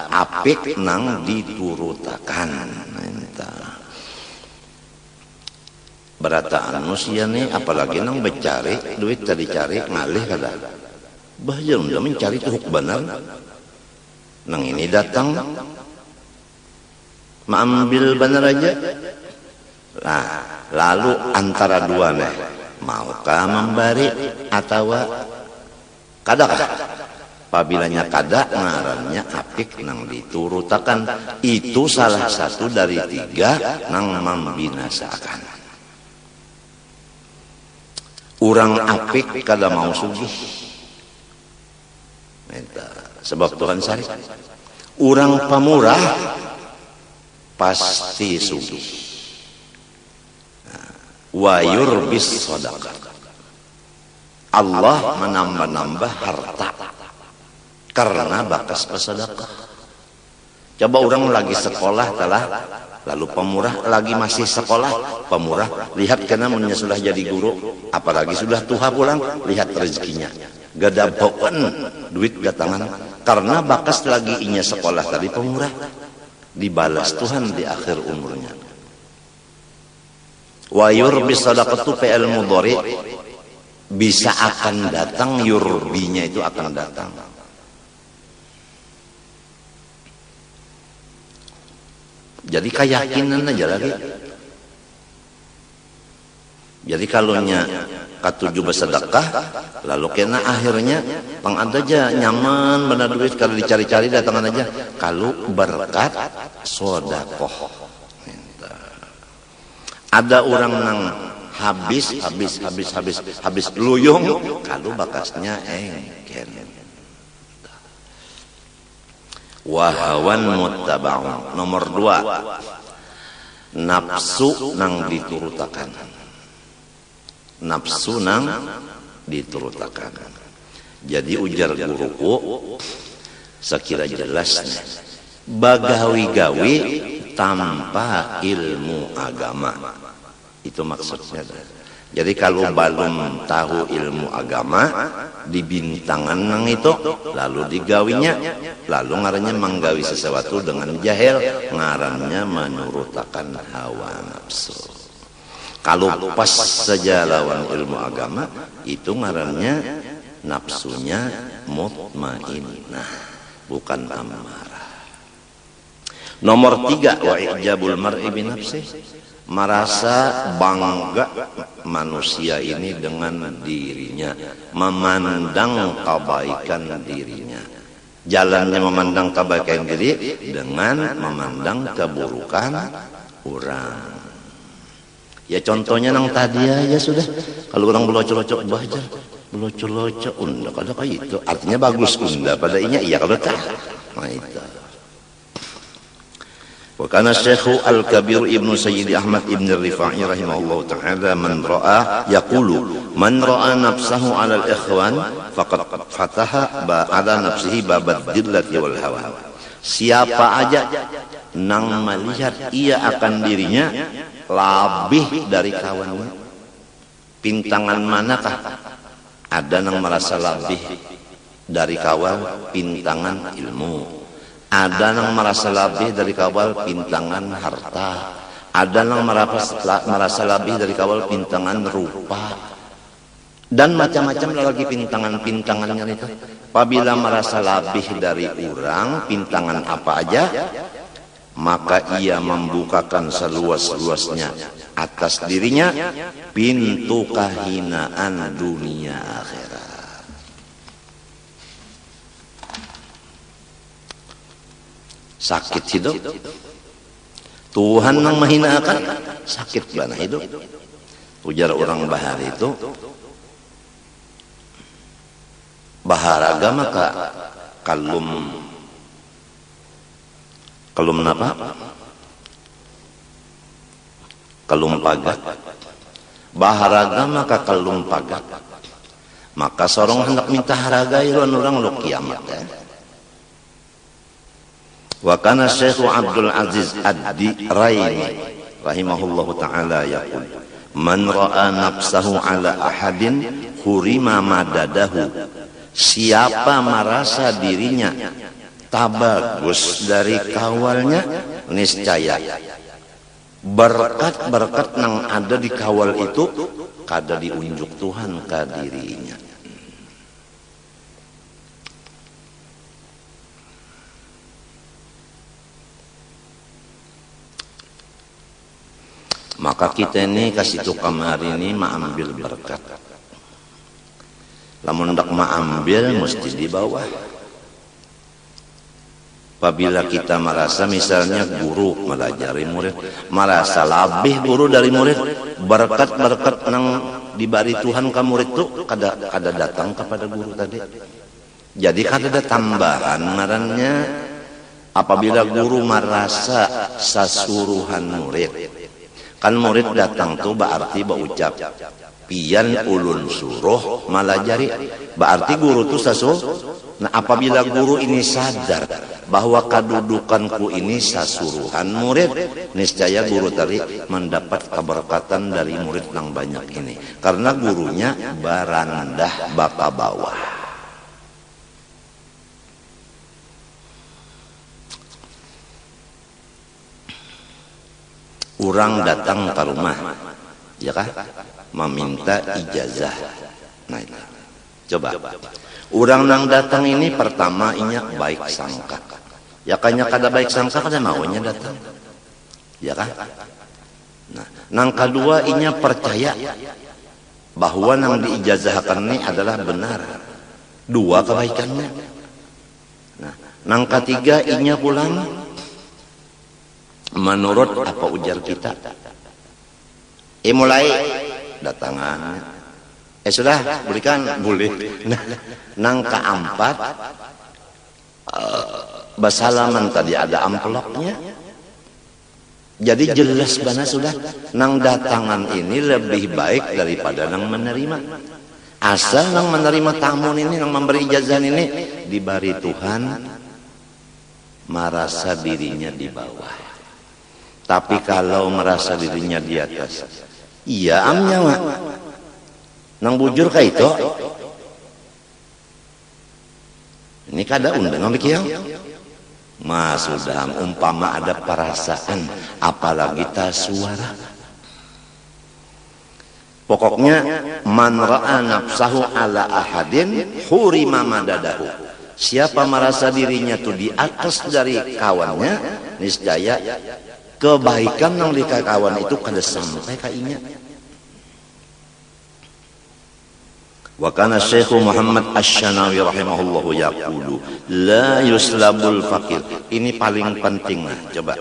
apik nang diturutakan. Berataan manusia nih, apalagi nang mencari duit tadi cari ngalih kada. Bahaya udah mencari tuhuk benar. Nang ini datang mengambil benar aja. Nah, lalu antara dua nih, maukah memberi atau kadakah? Apabila kada ngarannya apik nang diturutakan. Itu salah satu dari tiga nang membinasakan. Urang apik kada mau sugih. Sebab Tuhan sari. Urang pamurah pasti sugih. Wa yurbis shadaqah. Allah menambah-nambah harta karena bakas pesedekah. Coba orang lagi sekolah telah, lalu pemurah lagi masih sekolah, pemurah lihat karena sudah jadi guru, apalagi sudah tua pulang, lihat rezekinya gada bauan duit datangan karena bakas lagi inya sekolah tadi, pemurah dibalas Tuhan di akhir umurnya. Wa yurbis sadaqatu fi'il mudhari, bisa akan datang, yurbinya itu akan datang. Jadi keyakinan aja lagi. Jadi kalaunya katujuh bersedekah, lalu kena akhirnya pang ada aja nyaman benar duit kalau dicari-cari datangan aja. Kalau berkat sodakoh, ada orang nang habis luyung, kalau bakasnya engken. Wahawan muttaba'un. Nomor 2, nafsu nang diturutakan. Nafsu nang diturutakan. Jadi ujar guruku, sekira jelasnya, bagawi-gawi tanpa ilmu agama. Itu maksudnya. Jadi kalau belum tahu ilmu agama, dibintangan nang itu, lalu digawinya, lalu ngarannya menggawi sesuatu dengan jahil, ngarannya menurutakan hawa nafsu. Kalau pas saja lawan ilmu agama, itu ngarannya nafsunya mutmainnah, bukan amarah. Nomor 3, wa ijabul mar'i bi nafsihi, merasa bangga manusia ini dengan dirinya, memandang kebaikan dirinya. Jalannya memandang kebaikan diri dengan memandang keburukan orang. Ya contohnya nang tadi ya sudah. Kalau orang belocok-locok bajar, belocok-locok unda kada kayak itu. Artinya bagus unda pada inya iya kalau tak. Nah itu. Wa kana Syekh Al-Kabir Ibnu Sayyid Ahmad Ibn Rifa'i rahimahullah ta'ala man ra'a yaqulu man ra'a nafsahu 'ala al-ikhwan faqad fataha ala nafsihi babad dillati wal hawa. Siapa aja nang melihat ia akan dirinya lebih dari kawannya, pintangan manakah? Ada nang merasa lebih dari kawan, pintangan ilmu. Ada yang merasa lebih dari kawal pintangan harta. Ada yang merasa lebih dari kawal pintangan rupa. Dan macam-macam lagi pintangan-pintangannya itu. Apabila merasa lebih dari orang, pintangan apa aja, maka ia membukakan seluas-luasnya atas dirinya pintu kehinaan dunia akhirat. Sakit hidup, Tuhan yang menghinakan, sakit bana hidup. Ujar orang Bahari itu, baharaga maka kalum napa? Kalum pagat. Baharaga maka kalum pagat. Maka seorang hendak minta haraga iluan orang lo kiamat ya. Wa kana Syekh Abdul Aziz Ad-Diraini rahimahullahu taala yaqul, man ra'a nafsahu ala ahadin hurima madadahu. Siapa merasa dirinya tabagus dari kawalnya, niscaya berkat-berkat nang ada di kawal itu kada diunjuk Tuhan ke dirinya. Maka kita ini kasih tu kamari ini mengambil berkat. Lamun ndak mengambil mesti di bawah. Apabila kita merasa misalnya guru melajari murid, merasa lebih guru dari murid, berkat-berkat nang diberi Tuhan ke murid itu kada datang kepada guru tadi. Jadi kada ada tambahan ngarannya apabila guru merasa sasuruhan murid. Kan murid datang tuh berarti berucap pian ulun suruh malajari, berarti guru tuh sasuh. Nah apabila guru ini sadar bahwa kedudukanku ini sasuruhan murid, niscaya guru tadi mendapat keberkatan dari murid yang banyak ini, karena gurunya barandah baka bawah. Orang datang ke rumah, ya kah? Meminta ijazah. Nah, itu. Coba. Orang yang datang ini pertama inya baik sangka. Ya kayaknya kada baik sangka kada maunya datang. Ya kah? Nah, nang kedua inya percaya bahwa nang diijazahkan ini adalah benar. Dua kebaikannya. Nah, nang ketiga inya pulang menurut apa ujar kita. Mulai datangan. Sudah berikan boleh. Nang keempat basalaman tadi ada amplopnya. Jadi jelas bana sudah nang datangan ini lebih baik daripada nang menerima. Asal nang menerima tamu ini, nang memberi ijazah ini diberi Tuhan, merasa dirinya di bawah. Tapi kalau merasa dirinya di atas, iya amnya mak, nang bujur kayak itu, ini kada undang ambil kiau. Mas sudah umpama ada perasaan, apalagi tas suara. Pokoknya man ra'a nafsahu ala ahadin hurima madadahu. Siapa merasa dirinya tuh di atas dari kawannya, niscaya kebaikan yang dikakawan itu kada sampai kainya. Wa kana Syekh Muhammad Asy-Syanawi rahimahullahu yaqulu la yuslabul faqir. Ini paling penting lah, coba.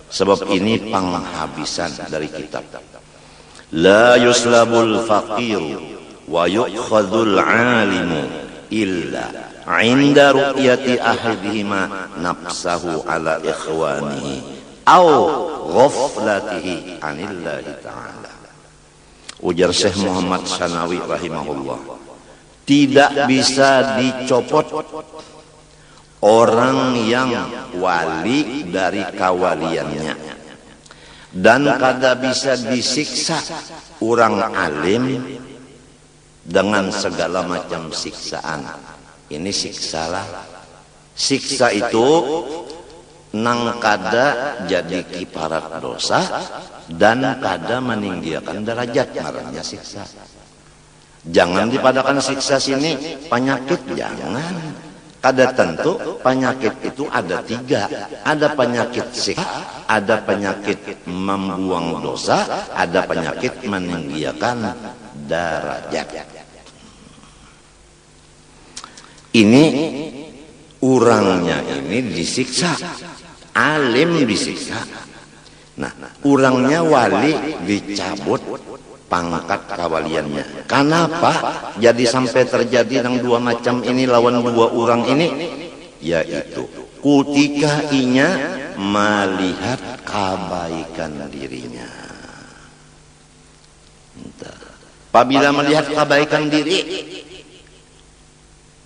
Sebab ini penghabisan dari kitab. La yuslabul faqir wa yu'khadhul 'alimu illa 'inda ru'yati ahadihima nafsahu ala ikhwanihi au ghaflatihi anillahi ta'ala. Ujar Syekh Muhammad Syanawi rahimahullah, tidak bisa dicopot orang yang wali dari kawaliannya, dan kada bisa disiksa orang alim dengan segala macam siksaan. Ini siksalah. Siksa itu nang kada jadi kiparat dosa dan kada meninggikan derajat, ngarannya siksa. Jangan dipadakan siksa sini penyakit, jangan. Kada tentu penyakit itu ada tiga. Ada penyakit siksa, ada penyakit membuang dosa, ada penyakit meninggikan derajat. Ini orangnya ini disiksa, alim disiksa. Nah, orangnya wali dicabut pangkat kawaliannya. Kenapa jadi sampai terjadi yang dua macam ini lawan dua orang ini? Yaitu ketika inya melihat kebaikan dirinya. Apabila melihat kebaikan diri,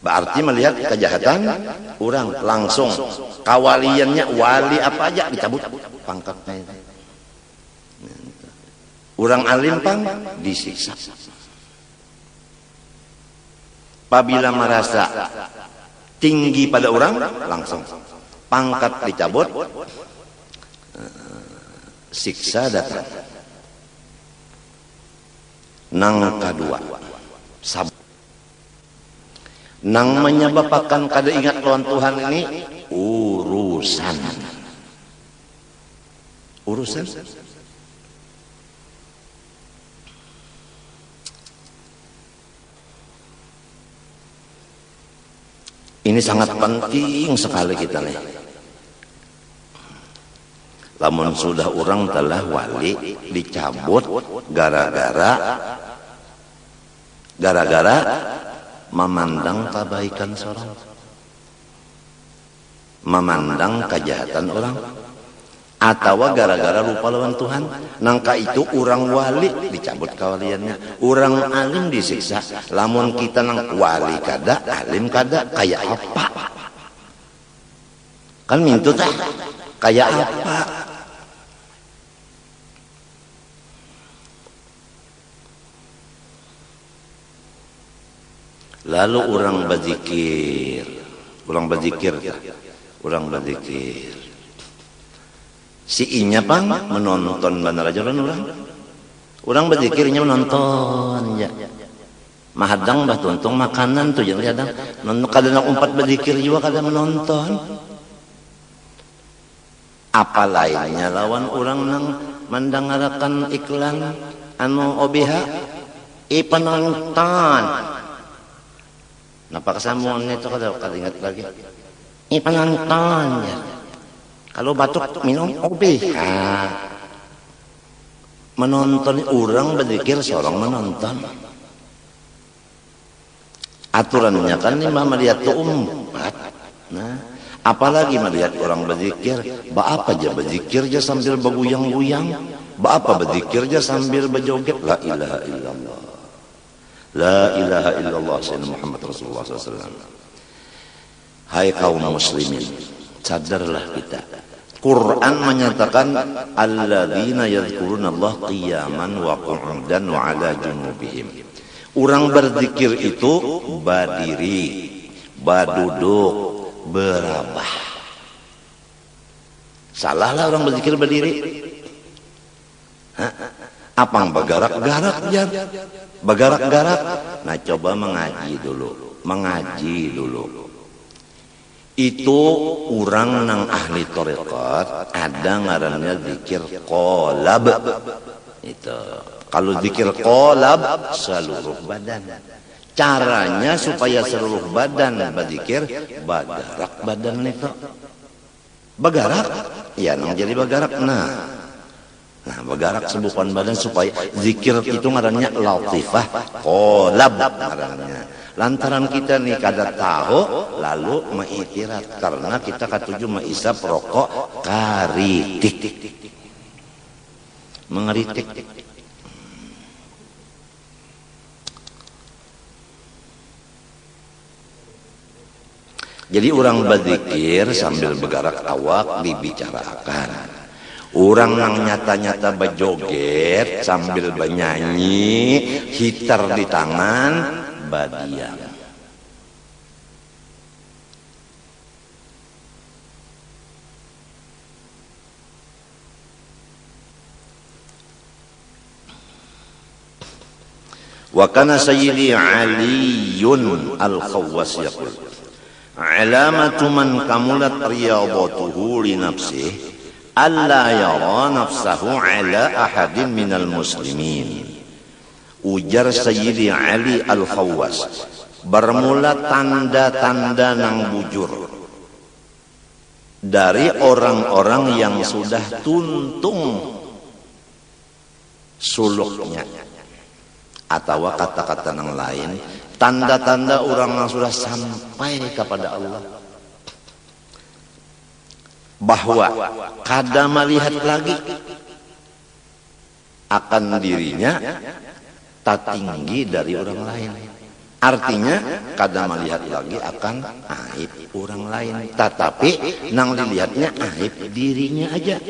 Berarti melihat kejahatan orang langsung kawaliannya wali apa aja dicabut pangkatnya itu. Orang alim pang disiksa. Apabila merasa tinggi pada orang langsung pangkat dicabut, siksa datang. Nang kedua sabar. Nang menyebabkan kada ingat lawan Tuhan ini urusan. Ini sangat penting sekali kita nih. Lamun sudah orang telah wali dicabut gara-gara memandang kebaikan seorang, memandang kejahatan orang, atau gara-gara lupa lawan Tuhan. Nangka itu orang wali dicabut kawaliannya, orang alim disiksa. Lamun kita nang wali kada, alim kada, kayak apa? Kan mintut kayak apa? Lalu orang berzikir. Si inya pang menonton bandar jalan orang berzikirnya menonton ya. Mahadang bah tuntung makanan tuh yang kadang nonton kadang umpat berzikir juga kadang menonton. Apa lainnya lawan orang nang mendengarkan iklan anu OBH penonton. Napa kesamuannya itu kada ingat lagi. Penonton ya. Kalau batuk minum OBH. Menonton orang berzikir seorang menonton. Aturannya kan ini melihat umpat. Nah, apalagi melihat orang berzikir, apa aja berzikir aja sambil berguyang-guyang, apa berzikir aja sambil berjoget. La ilaha illallah. La ilaha illallah sayyidina Muhammad Rasulullah SAW. Hai kaum muslimin, sadarlah kita. Quran menyatakan alladzina yadhkurunallaha qiyaman wa qu'udan wa 'ala junubihim. Orang berzikir itu berdiri, berduduk, berabah. Salahlah orang berzikir berdiri. Apang bergerak-gerak ya. Bergerak-gerak. Nah, coba mengaji dulu. Itu orang nang ahli tarekat ada ngarannya zikir qalab. Itu. Kalau zikir qalab seluruh badan. Caranya supaya seluruh badan berzikir, bergerak badan itu. Bergerak, ya nang jadi bergerak. Nah, bergerak sebupan badan supaya zikir itu ngarannya latifah qalab ngarannya. Lantaran kita nih kada tahu lalu mengiktirat karena kita katuju mengisap rokok karitik. Mengeritik. Jadi orang berzikir sambil bergerak awak dibicarakan. Orang yang nyata-nyata berjoget sambil bernyanyi, hitar di tangan, badiam. Wa kana sayyidi Aliyun al-Khawwas yaqul alamatu man kamulat riyadatuhu li nafsihi alla yara nafsahu ala ahadin minal muslimin. Ujar Sayyidi Ali Al-Khawwas, bermula tanda-tanda nang bujur dari orang-orang yang sudah tuntung suluknya, atau kata-kata yang lain, tanda-tanda orang yang sudah sampai kepada Allah, bahwa kada melihat lagi akan dirinya tak tinggi dari orang lain, Artinya kada melihat lagi akan aib orang lain, tetapi nang dilihatnya aib dirinya aja.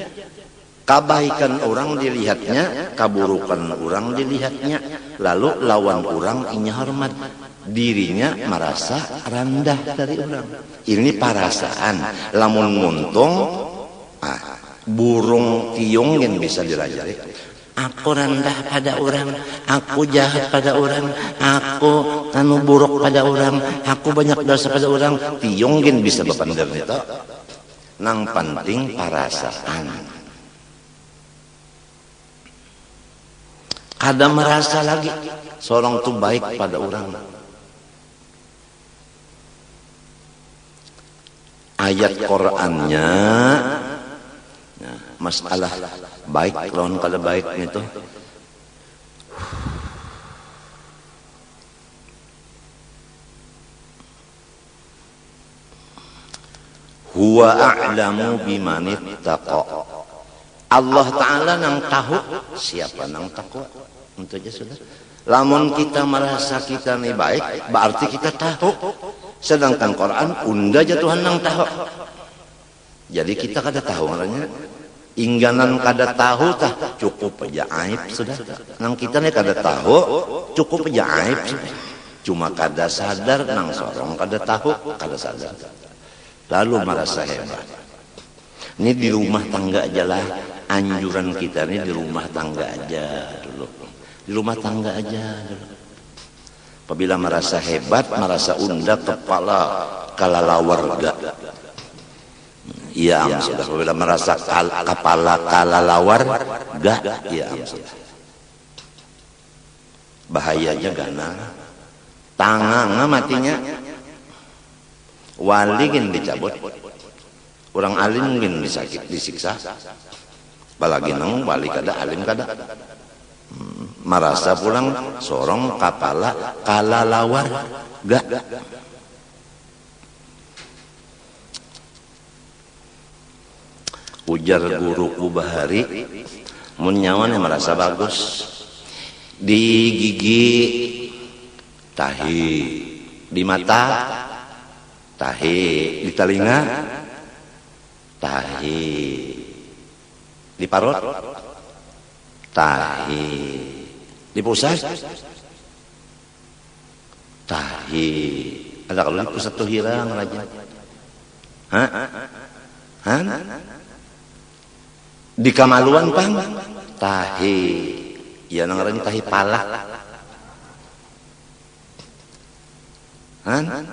Kebaikan orang dilihatnya, keburukan orang dilihatnya, lalu lawan orang inya hormat, dirinya merasa rendah dari orang. Ini perasaan. Lamun muntung, burung tiung yang bisa dirajari. Aku rendah pada orang, aku jahat pada orang, aku anu buruk pada orang, aku banyak dosa pada orang. Tiung yang bisa bepandar itu. Nang penting perasaan. Kada merasa lagi seorang itu baik pada orang. Ayat Qur'annya, nah, masalah baik lawan kada baik itu. Huwa a'lamu biman ittaqa. Allah Ta'ala nang tahu siapa nang takwa. Untuk aja sudah. Lamun kita merasa kita nih baik, berarti kita tahu. Sedangkan Quran unda aja Tuhan nang tahu. Jadi kita kada tahu maknanya. Ingganan kada tahu tah cukup aja aib sudah. Nang kita nih kada tahu cukup aja aib sudah. Cuma kada sadar nang sorong kada tahu kada sadar. Lalu merasa hebat. Ini di rumah tangga aja lah. Anjuran kita ini di rumah tangga aja dulu. Di rumah tangga aja dulu. Apabila merasa hebat, merasa unda kepala kalala warga. Iya am sudah. Apabila merasa kepala kalala warga, iya am sudah. Bahayanya gana. Tangan matinya. Wali gin dicabut. Orang alim mungkin disiksa. Apalagi nang wali kada alim kada. Merasa pulang sorong kapala kalalawar gak. Ujar guruku Bahari, munyawan yang merasa bagus. Di gigi tahi, di mata tahi, di telinga tahi, di parut tahi, di pusat tahi. Ada kalau di pusat tuh hirang aja. Hah? Hah? Di kamaluan pang tahi. Ya nangaranya tahi pala. Hah?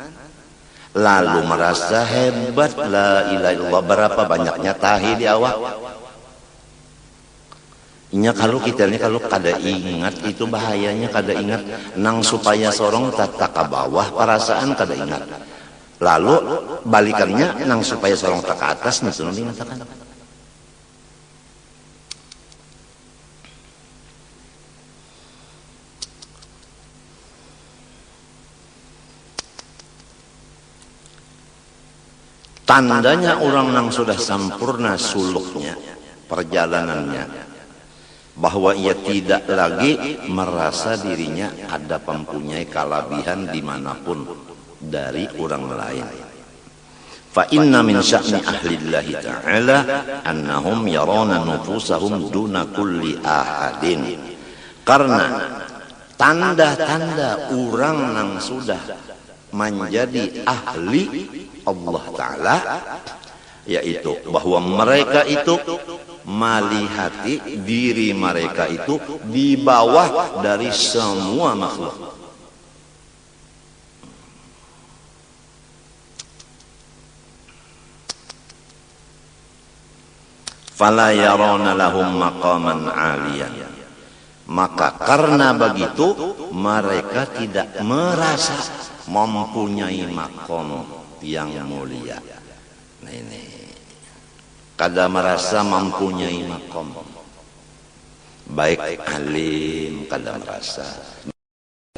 Lalu merasa hebat, la ilaha illallah. Berapa banyaknya tahi di awak. Inya kalau kita ini kalau kada ingat itu bahayanya kada ingat nang supaya sorong tata ke bawah perasaan kada ingat. Lalu balikannya nang supaya sorong tak ke atas nih sudah dingatakan. Tandanya orang yang sudah sempurna suluknya, perjalanannya, bahwa ia tidak lagi merasa dirinya ada mempunyai kelebihan dimanapun dari orang lain. Fa inna min sya'ni ahlillahi ta'ala annahum yarana nufusahum duna kulli ahadin. Karena tanda-tanda orang yang sudah menjadi ahli Allah Ta'ala, yaitu bahwa mereka itu melihati diri mereka itu di bawah dari semua makhluk. Fala yarona lahum maqaman aliyan. Maka karena begitu mereka tidak merasa mempunyai makom yang mulia. Nah ini kada merasa mempunyai makom. Baik alim kada merasa,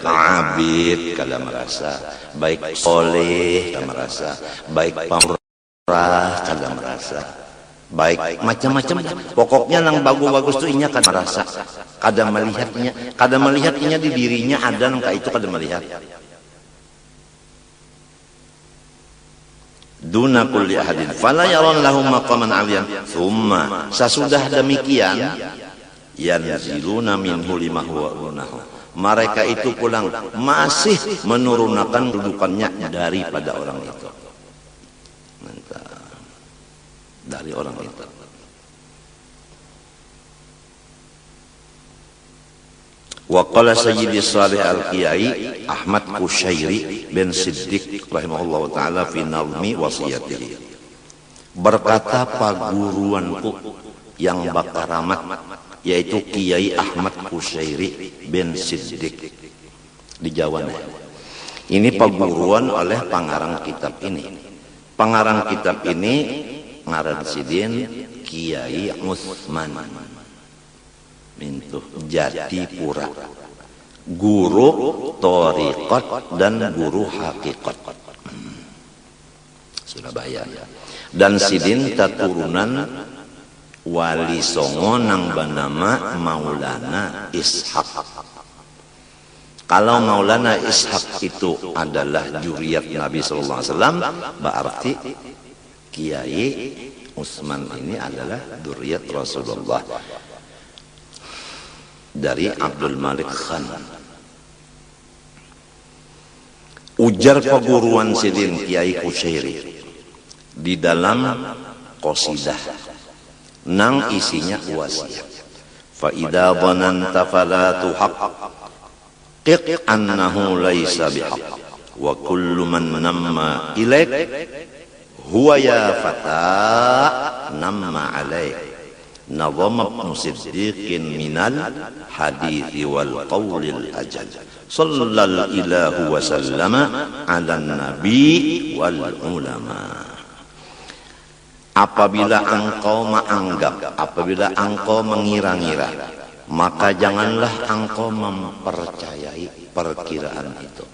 abid kada merasa, baik soleh kada merasa, baik pamurah kada merasa, baik macam-macam. Pokoknya yang bagus-bagus tuh inya kada merasa, kada melihatnya di dirinya ada nang itu kada melihat. duna kulli ahadin fala yaron lahum maqaman aliyan thumma sesudah demikian yanziluna minhu lima huwa unahu mereka itu pulang masih menurunkan kedudukannya daripada orang itu. Mantap. Dari orang itu. Wa qala Sayyidi Salih Al-Qiyai Ahmad Kushairi bin Siddiq rahimahullah ta'ala fi nazmi wasiyatihi. Berkata paguruanku yang bakaramat yaitu Kiai Ahmad Kushairi bin Siddiq di Jawa. Ini paguruan oleh pengarang kitab ini. Pengarang kitab ini ngaran sidin Kiai Utsman Mintuh Jatipura, guru thariqat dan guru hakikat Surabaya. Dan sidin taturunan Wali Songo nang banama Maulana Ishaq. Kalau Maulana Ishaq itu adalah juriyat Nabi sallallahu alaihi wasallam, berarti Kiai Utsman ini adalah juriyat Rasulullah dari Abdul Malik Khan. Ujar paguruan sidin Kiai Kushairi di dalam qasidah nang isinya wasiat. Fa idza dhananta fala tuhaqqiq annahu laysa bihaq wa kullu man namma ilaik huwa ya fata namma alaik. Nazam Ibn Siddiqin minal hadithi wal qawlil ajal sallal ilahu wa sallama ala nabi wal ulama. Apabila engkau menganggap, apabila engkau mengira-ngira, maka janganlah engkau mempercayai perkiraan itu.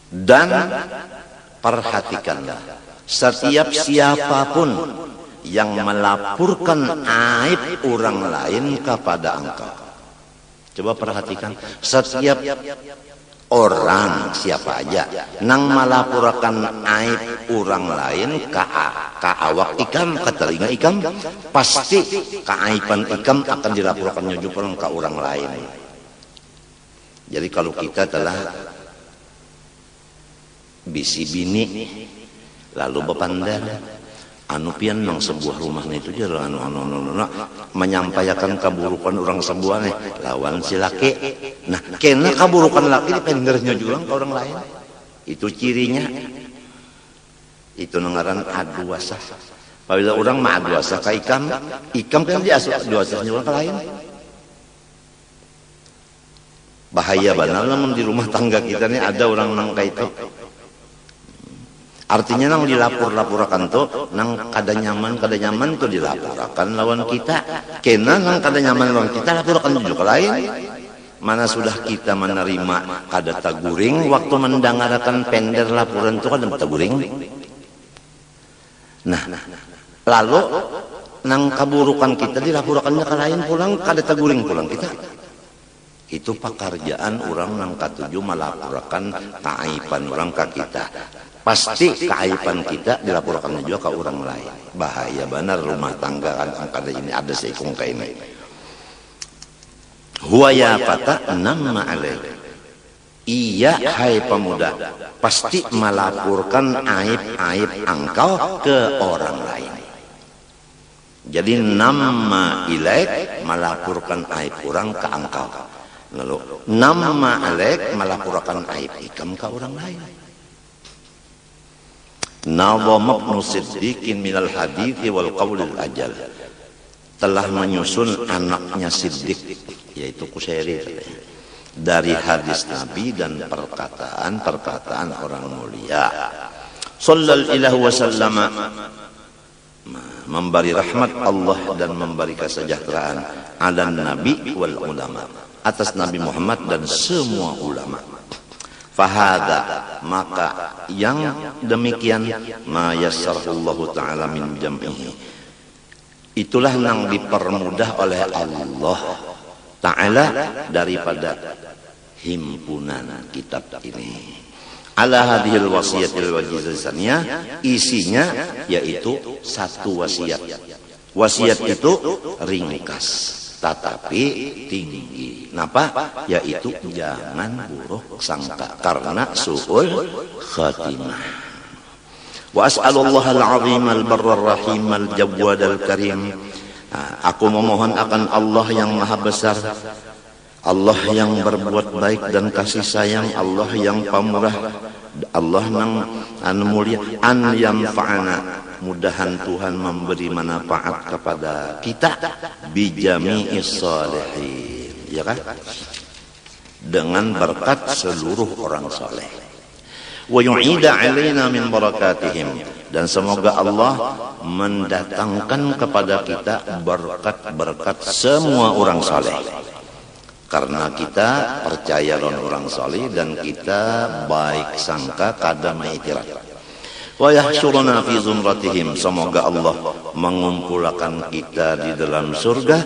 Dan perhatikanlah, setiap siapapun yang melaporkan aib orang lain kepada engkau. Coba perhatikan, setiap orang siapa aja nang melaporkan aib orang lain ka awak ikam, ka telinga ikam, pasti keaiban ikam akan dilaporkannya juga ke orang lain. Jadi kalau kita telah bisi bini lalu bepandar anu pian nang sebuah rumah itu dia anu menyampaikan keburukan orang sebuah nih lawan si laki. Nah kena keburukan laki dipendernya juga ke orang lain, itu cirinya. Itu ngaran aduasa. Apabila orang mah aduasa ka ikam kan dia aduasanya orang ke lain. Bahaya benar namun di rumah tangga kita nih ada orang nang kayak itu. Artinya nang dilapor-laporkan tuh nang kada nyaman itu dilaporkan lawan kita. Kena nang kada nyaman lawan kita laporkan juga lain. Mana sudah kita menerima kada taguring waktu mendengarkan pender laporan itu kada taguring. Nah, lalu nang kaburukan kita dilaporkannya ke lain pulang kada taguring pulang kita. Itu pekerjaan orang nang katuju melaporkan keaiban orang ke kita. Pasti keaiban kita dilaporkan juga ke orang lain. Bahaya benar rumah tangga kan kada ini ada seikung kayak ini. Huwa ya fata namma alaik. Iya hai pemuda, pasti melaporkan aib-aib engkau ke orang lain. Jadi namma ilaik melaporkan aib orang ke engkau. Lalu namma alaik melaporkan aib ikam ke orang lain. Nazam Ibn Siddiqin minal hadithi wal qawlil ajal, telah menyusun anaknya Siddiq yaitu Kushairi dari hadis Nabi dan perkataan orang mulia. Sallallahu alaihi wasallam, memberi rahmat Allah dan memberi kesejahteraan ala nabi wal ulama, atas Nabi Muhammad dan semua ulama. Fahada, maka yang demikian ma yassarallahu ta'ala min jam'ihi, itulah yang dipermudah oleh Allah Ta'ala daripada himpunan kitab ini. Ala hadhil wasiyatil wajizaniyah, isinya yaitu satu wasiat. Wasiat itu ringkas tetapi tinggi. Kenapa? Yaitu jangan buruk sangka karena su'ul khatimah. Wa as'alullaha al-'azim al-barra ar-rahim al-jawwad al-karim. Aku memohon akan Allah yang maha besar, Allah yang berbuat baik dan kasih sayang, Allah yang pemurah, Allah yang mulia, an yanfa'ana, mudahan Tuhan memberi manfaat kepada kita bijami'is shalihin, ya kan? Dengan berkat seluruh orang saleh. Wa yu'ida 'alaina min barakatihim, dan semoga Allah mendatangkan kepada kita berkat-berkat semua orang saleh. Karena kita percaya dengan orang saleh dan kita baik sangka kada maitiraf. Wa yahsyuruna fi zumratihim, semoga Allah mengumpulkan kita di dalam surga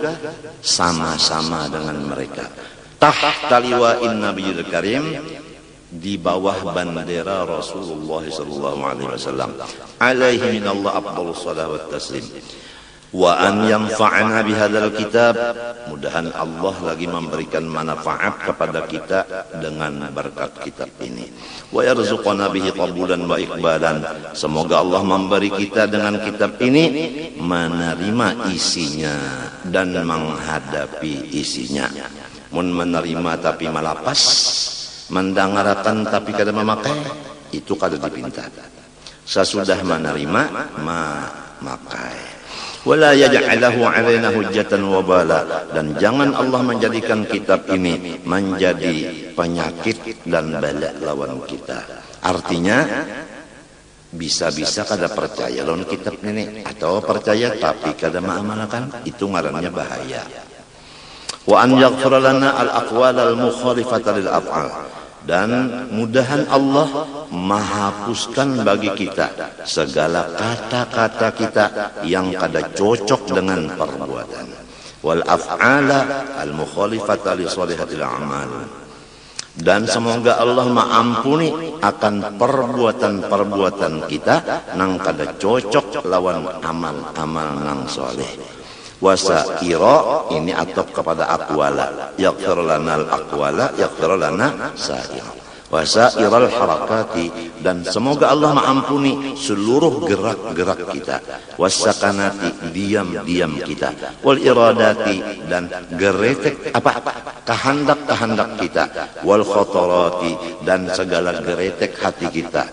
sama-sama dengan mereka. Tahta liwa'in nabiyil karim, di bawah bendera Rasulullah sallallahu alaihi wasallam. Alaihi minallah afdhalus shalawat taslim. Wa an yanfa'ana bihadzal kitab, mudahan Allah lagi memberikan manfaat kepada kita dengan berkat kitab ini. Wa yarzuqana bihi qabulan wa iqbalan, semoga Allah memberi kita dengan kitab ini menerima isinya dan menghadapi isinya. Mun menerima tapi malapas, mendengarkan tapi kada memakai, itu kada dipinta. Sesudah menerima memakai. Wala yaj'alahu 'alaina hujjatan wa bala, dan jangan Allah menjadikan kitab ini menjadi penyakit dan bala lawan kita. Artinya bisa-bisa kada percaya lawan kitab ini, atau percaya tapi kada mengamalkan, itu ngarannya bahaya. Wa an yaghfir lana al-aqwal al-mukhalifata lil af'al, dan mudahan Allah menghapuskan bagi kita segala kata-kata kita yang kada cocok dengan perbuatan. Wal af'ala al-mukhalifata li shalihatil a'mal, dan semoga Allah mengampuni akan perbuatan-perbuatan kita nang kada cocok lawan amal-amal nang saleh. Wasaira, ini atop kepada aqwala, yaghfir lana al-aqwala, yaghfir lana sa'ira. Wasairal harakati, dan semoga Allah mengampuni seluruh gerak-gerak kita. Wasakanati, diam-diam kita. Wal iradati, dan geretek kehendak-kehendak kita. Wal khotorati, dan segala geretek hati kita.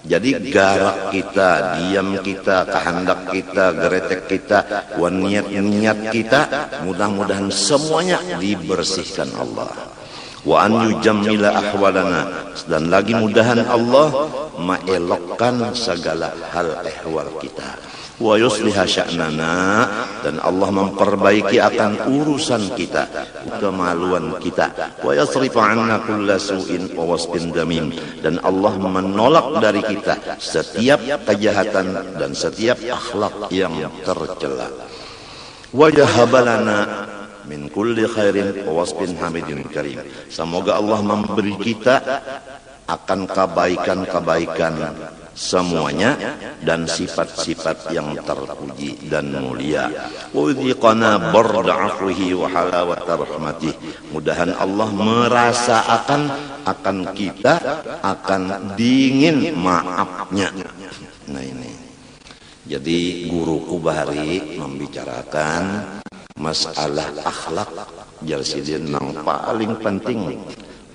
Jadi garak kita, diam kita, kehendak kita, geretek kita, niat-niat kita, mudah-mudahan semuanya dibersihkan Allah. Wa an yujammila ahwalana, dan lagi mudahan Allah mengelokkan segala hal ehwal kita. Wa yusliha sya'nana, dan Allah memperbaiki akan urusan kita, kemaluan kita. Wa yasrifa 'anna kulla su'in wa wasfin damim, dan Allah menolak dari kita setiap kejahatan dan setiap akhlak yang tercela. Wa yahabalana min kulli khairin wa wasfin hamidin karim, semoga Allah memberi kita akan kebaikan-kebaikan semuanya dan sifat-sifat yang terpuji dan mulia. Wa yudhiqana barda 'afwihi wa halawata rahmatih, mudahan Allah merasakan akan kita akan dingin maafnya. Nah ini, jadi guruku bahari membicarakan masalah akhlak jarsidin yang paling penting,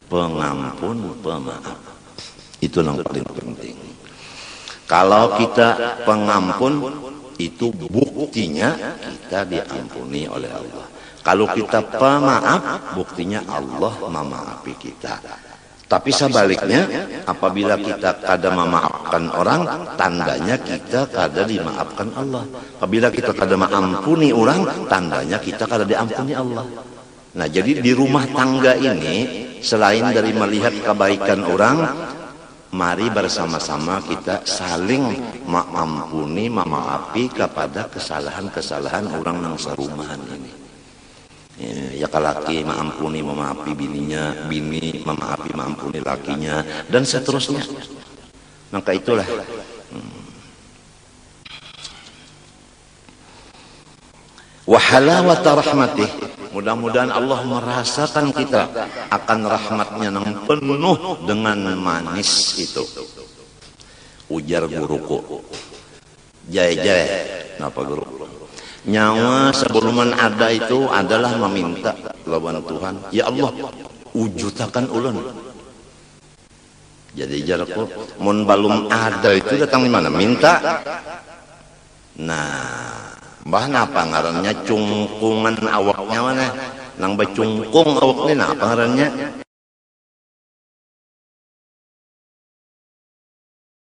pengampun pemaaf, itu yang paling penting. Kalau kita pengampun, itu buktinya kita diampuni oleh Allah. Kalau kita pemaaf, buktinya Allah memaafi kita. Tapi sebaliknya, apabila kita kada memaafkan orang, tandanya kita kada dimaafkan Allah. Apabila kita kada mengampuni orang, tandanya kita kada diampuni Allah. Nah, jadi di rumah tangga ini, selain dari melihat kebaikan orang, mari bersama-sama kita saling mengampuni, memaafi kepada kesalahan-kesalahan orang yang serumahan ini. Ya laki mengampuni memaafi bininya, bini memaafi mengampuni lakinya, dan seterusnya. Maka itulah wa halawata rahmatih. Mudah-mudahan Allah merasakan kita akan rahmatnya yang penuh dengan manis itu. Ujar guruku, jaya, kenapa guru? Nyawa sebelum ada itu adalah meminta lawan Tuhan. Ya Allah, wujudkan ulun. Jadi jarku, mun balum ada itu datang di mana? Minta. Nah, mbah napa ngarannya cungkungan awaknya mana? Nang becungkung awaknya napa ngarannya?